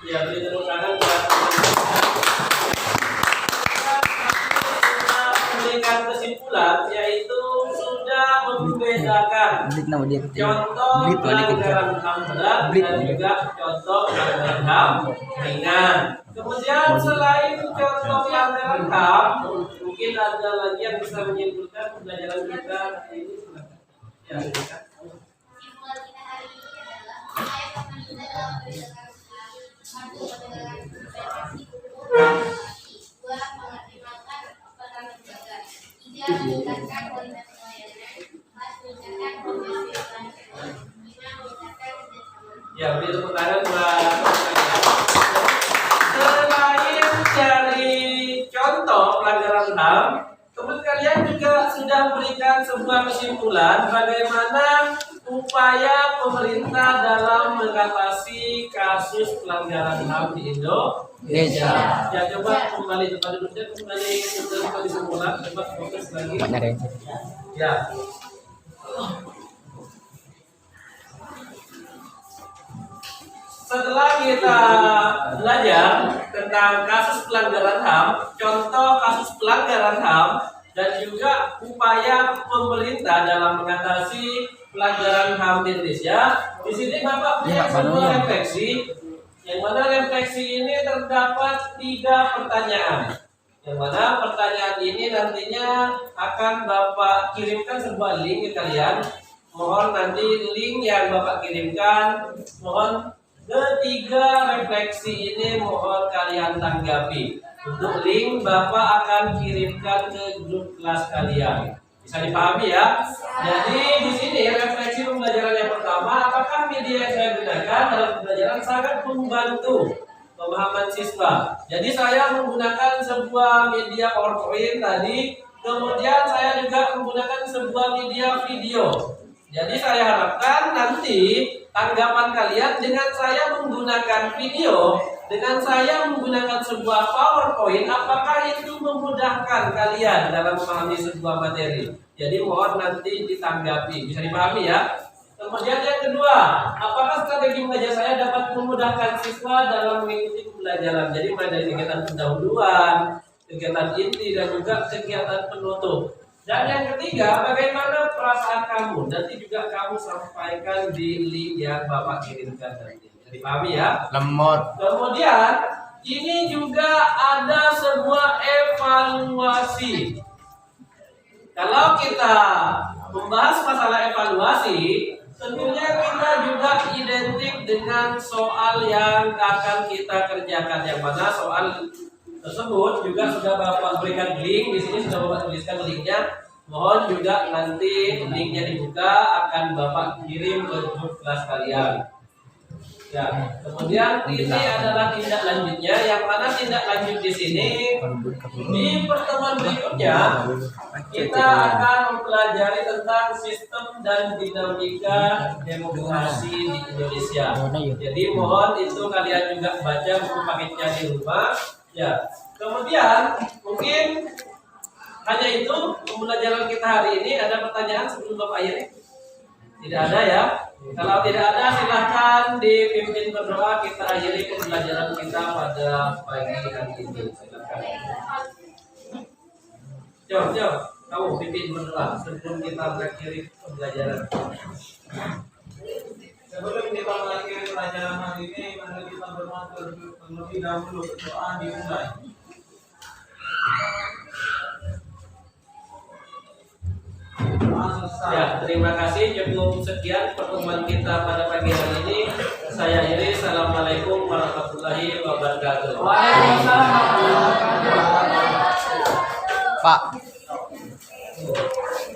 Ya, beri tepuk tangan buat memberikan kesimpulan, yaitu sudah membedakan contoh pelanggaran HAM berat dan juga contoh pelanggaran HAM ringan. Kemudian selain contoh pelanggaran HAM, mungkin ada lagi yang bisa menyimpulkan pembelajaran kita hari ini. Ya, silakan. Kesimpulan kita hari ini adalah saya pernah dalam berdasarkan satu adalah investasi dua mengoptimalkan petani gagal, tiga meningkatkan kualitas pelayanan, empat meningkatkan profesi petani, lima meningkatkan kerjasama. Ya, beri tepuk tangan buat selain dari contoh pelanggaran HAM, kemudian kalian juga sudah memberikan sebuah kesimpulan bagaimana upaya pemerintah dalam mengatasi kasus pelanggaran HAM di Indonesia. Ya, coba kembali kepada dulu, kembali ke kesimpulan, coba fokus lagi. Ya. Setelah kita belajar tentang kasus pelanggaran HAM, contoh kasus pelanggaran HAM, dan juga upaya pemerintah dalam mengatasi pelanggaran HAM di Indonesia, di sini Bapak punya sebuah refleksi, yang mana refleksi ini terdapat 3 pertanyaan. Yang mana pertanyaan ini nantinya akan Bapak kirimkan sebuah link ke kalian. Mohon nanti link yang Bapak kirimkan, mohon ketiga refleksi ini mohon kalian tanggapi. Untuk link Bapak akan kirimkan ke grup kelas kalian. Bisa dipahami ya? Jadi di sini refleksi pembelajaran yang pertama, apakah media yang saya gunakan dalam pembelajaran sangat membantu pemahaman siswa. Jadi saya menggunakan sebuah media PowerPoint tadi, kemudian saya juga menggunakan sebuah media video. Jadi saya harapkan nanti tanggapan kalian dengan saya menggunakan video, dengan saya menggunakan sebuah PowerPoint, apakah itu memudahkan kalian dalam memahami sebuah materi? Jadi mohon nanti ditanggapi, bisa dipahami ya. Kemudian yang kedua, apakah strategi mengajar saya dapat memudahkan siswa dalam mengikuti pembelajaran? Jadi mulai dari kegiatan pendahuluan, kegiatan inti, dan juga kegiatan penutup. Dan yang ketiga, bagaimana perasaan kamu? Nanti juga kamu sampaikan di link yang Bapak kirimkan nanti. Bisa dipahami ya? Lemot. Kemudian, ini juga ada sebuah evaluasi. Kalau kita membahas masalah evaluasi, tentunya kita juga identik dengan soal yang akan kita kerjakan. Yang mana soal tersebut juga sudah Bapak berikan link di sini, sudah Bapak tuliskan linknya. Mohon juga nanti linknya dibuka, akan Bapak kirim ke grup kelas kalian. Ya, kemudian ini adalah tindak lanjutnya, yang mana tindak lanjut di sini di pertemuan berikutnya kita akan mempelajari tentang sistem dan dinamika demokrasi di Indonesia. Jadi mohon itu kalian juga baca buku paketnya di rumah. Ya, kemudian mungkin hanya itu pembelajaran kita hari ini. Ada pertanyaan sebelum Bapak akhiri? Tidak ada ya. Kalau tidak ada, silahkan dipimpin berdoa. Kita akhiri pembelajaran kita pada pagi hari ini. Silakan. Jom, kamu pimpin berdoa sebelum kita mengakhiri pembelajaran. Sebelum kita mengakhiri pelajaran hari ini, mari kita berdoa terlebih dahulu. Doa dimulai. Ya, terima kasih. Cukup sekian pertemuan kita pada pagi hari ini. Saya akhiri. Assalamualaikum warahmatullahi wabarakatuh. Waalaikumsalam warahmatullahi wabarakatuh. Pak.